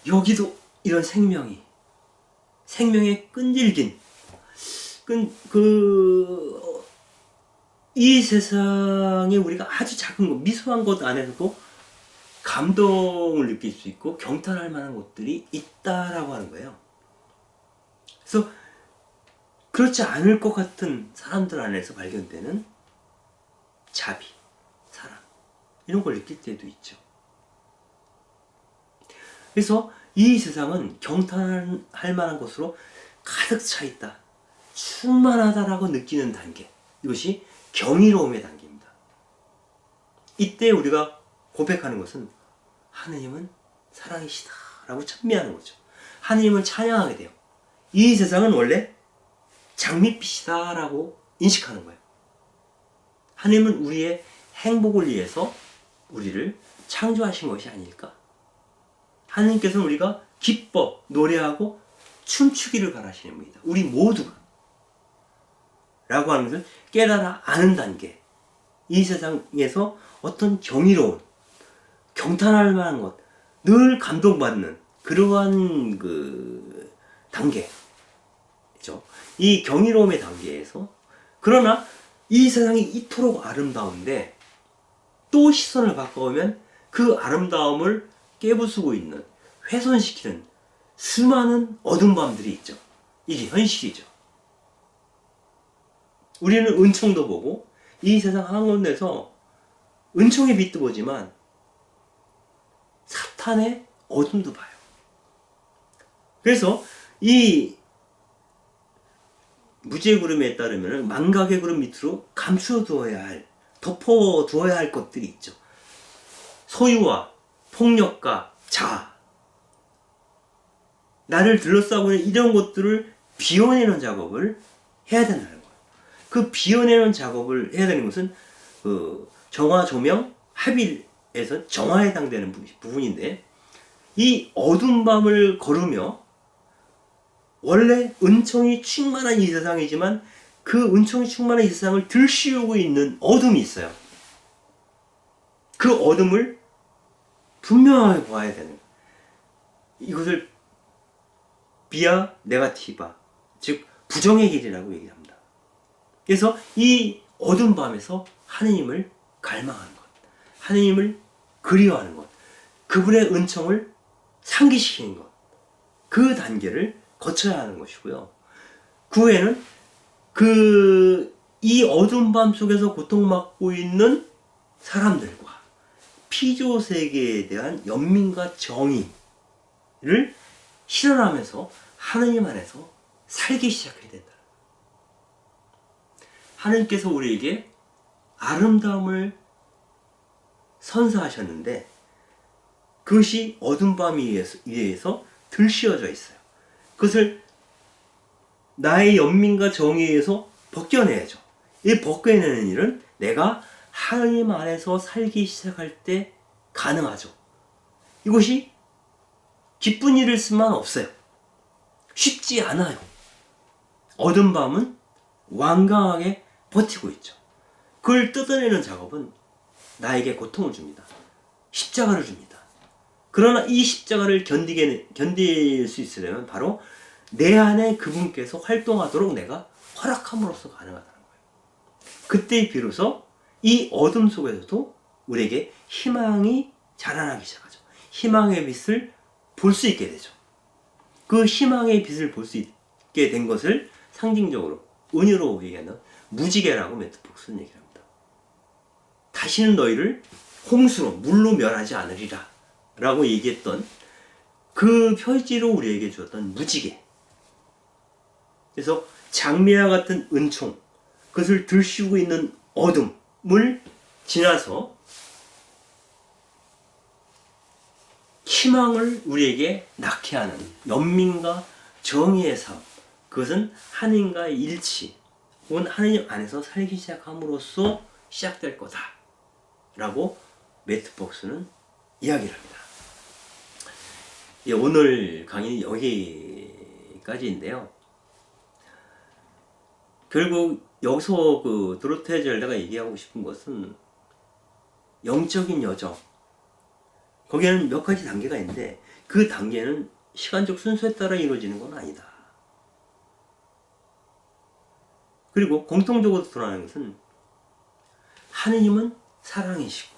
여기도 이런 생명의 끈질긴 이 세상에 우리가 아주 작은 것, 미소한 것 안에서도 감동을 느낄 수 있고 경탄할 만한 것들이 있다라고 하는 거예요. 그래서 그렇지 않을 것 같은 사람들 안에서 발견되는 자비, 사랑 이런 걸 느낄 때도 있죠. 그래서 이 세상은 경탄할 만한 것으로 가득 차 있다, 충만하다라고 느끼는 단계, 이것이 경이로움의 단계입니다. 이때 우리가 고백하는 것은 하느님은 사랑이시다 라고 찬미하는 거죠. 하느님을 찬양하게 돼요. 이 세상은 원래 장밋빛이다 라고 인식하는 거예요. 하느님은 우리의 행복을 위해서 우리를 창조하신 것이 아닐까? 하느님께서는 우리가 기뻐 노래하고 춤추기를 바라시는 분이다. 우리 모두가 라고 하는 것을 깨달아 아는 단계. 이 세상에서 어떤 경이로운, 경탄할 만한 것, 늘 감동받는 그러한 그 단계죠. 이 경이로움의 단계에서, 그러나 이 세상이 이토록 아름다운데 또 시선을 바꿔보면 그 아름다움을 깨부수고 있는, 훼손시키는 수많은 어두운 밤들이 있죠. 이게 현실이죠. 우리는 은총도 보고 이 세상 한가운데서 은총의 빛도 보지만 사탄의 어둠도 봐요. 그래서 이 무지의 구름에 따르면 망각의 구름 밑으로 감추어두어야 할, 덮어두어야 할 것들이 있죠. 소유와 폭력과 자아, 나를 둘러싸고 있는 이런 것들을 비워내는 작업을 해야 된다는 거예요. 그 비워내는 작업을 해야 되는 것은 그 정화, 조명, 합일에서 정화에 해당되는 부분인데, 이 어두운 밤을 걸으며 원래 은총이 충만한 이 세상이지만 그 은총이 충만한 이 세상을 들씌우고 있는 어둠이 있어요. 그 어둠을 분명하게 봐야 되는 거예요. 이것을 비아 네가티바, 즉 부정의 길이라고 얘기합니다. 그래서 이 어두운 밤에서 하느님을 갈망하는 것, 하느님을 그리워하는 것, 그분의 은총을 상기시키는 것, 그 단계를 거쳐야 하는 것이고요. 그 후에는 이 어두운 밤 속에서 고통받고 있는 사람들과 피조 세계에 대한 연민과 정의를 실현하면서 하느님 안에서 살기 시작해야 된다. 하느님께서 우리에게 아름다움을 선사하셨는데 그것이 어두운 밤 위에서 들씌워져 있어요. 그것을 나의 연민과 정의에 의해서 벗겨내야죠. 이 벗겨내는 일은 내가 하느님 안에서 살기 시작할 때 가능하죠. 이것이 기쁜 일일 수만 없어요. 쉽지 않아요. 어두운 밤은 완강하게 버티고 있죠. 그걸 뜯어내는 작업은 나에게 고통을 줍니다. 십자가를 줍니다. 그러나 이 십자가를 견딜 수 있으려면 바로 내 안에 그분께서 활동하도록 내가 허락함으로써 가능하다는 거예요. 그때 비로소 이 어둠 속에서도 우리에게 희망이 자라나기 시작하죠. 희망의 빛을 볼 수 있게 되죠. 그 희망의 빛을 볼 수 있게 된 것을 상징적으로 은유로 얘기하는 무지개라고 매트 폭스는 얘기를 합니다. 다시는 너희를 홍수로 물로 멸하지 않으리라 라고 얘기했던 그 표지로 우리에게 주었던 무지개. 그래서 장미와 같은 은총, 그것을 들씌우고 있는 어둠을 지나서 희망을 우리에게 낳게 하는 연민과 정의의 삶, 그것은 하나님과의 일치 혹은 하나님 안에서 살기 시작함으로써 시작될 거다 라고 매트 폭스는 이야기를 합니다. 예, 오늘 강의는 여기까지인데요. 결국 여기서 그 도로테 젤다가 얘기하고 싶은 것은 영적인 여정, 거기에는 몇 가지 단계가 있는데 그 단계는 시간적 순서에 따라 이루어지는 건 아니다. 그리고 공통적으로 드러나는 것은 하느님은 사랑이시고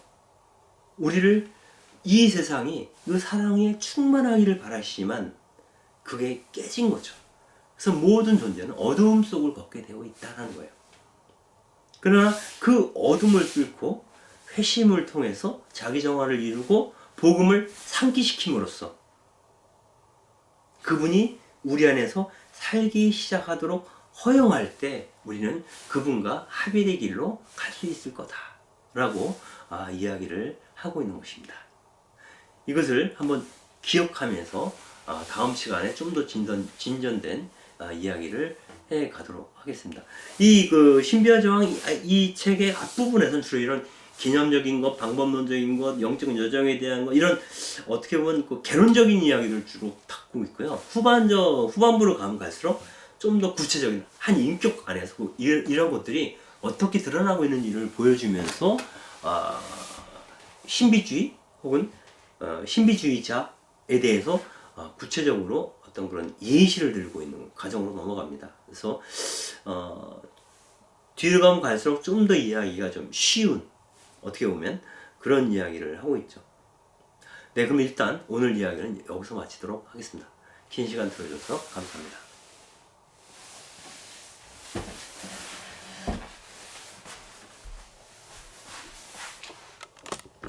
우리를 이 세상이 그 사랑에 충만하기를 바라시지만 그게 깨진 거죠. 그래서 모든 존재는 어두움 속을 걷게 되어 있다는 거예요. 그러나 그 어둠을 뚫고 회심을 통해서 자기 정화를 이루고 복음을 상기시킴으로써 그분이 우리 안에서 살기 시작하도록 허용할 때 우리는 그분과 합일의 길로 갈 수 있을 거다라고 이야기를 하고 있는 것입니다. 이것을 한번 기억하면서 다음 시간에 좀 더 진전된 이야기를 해 가도록 하겠습니다. 이 신비와 저항 이 책의 앞부분에서는 주로 이런 개념적인 것, 방법론적인 것, 영적인 여정에 대한 것, 이런 어떻게 보면 그 개론적인 이야기를 주로 담고 있고요. 후반부로 가면 갈수록 좀 더 구체적인 한 인격 안에서 이런 것들이 어떻게 드러나고 있는지를 보여주면서 신비주의 혹은 신비주의자에 대해서 구체적으로 어떤 그런 예시를 들고 있는 과정으로 넘어갑니다. 그래서 뒤로 가면 갈수록 좀 더 이야기가 좀 쉬운, 어떻게 보면 그런 이야기를 하고 있죠. 네, 그럼 일단 오늘 이야기는 여기서 마치도록 하겠습니다. 긴 시간 들어줘서 감사합니다.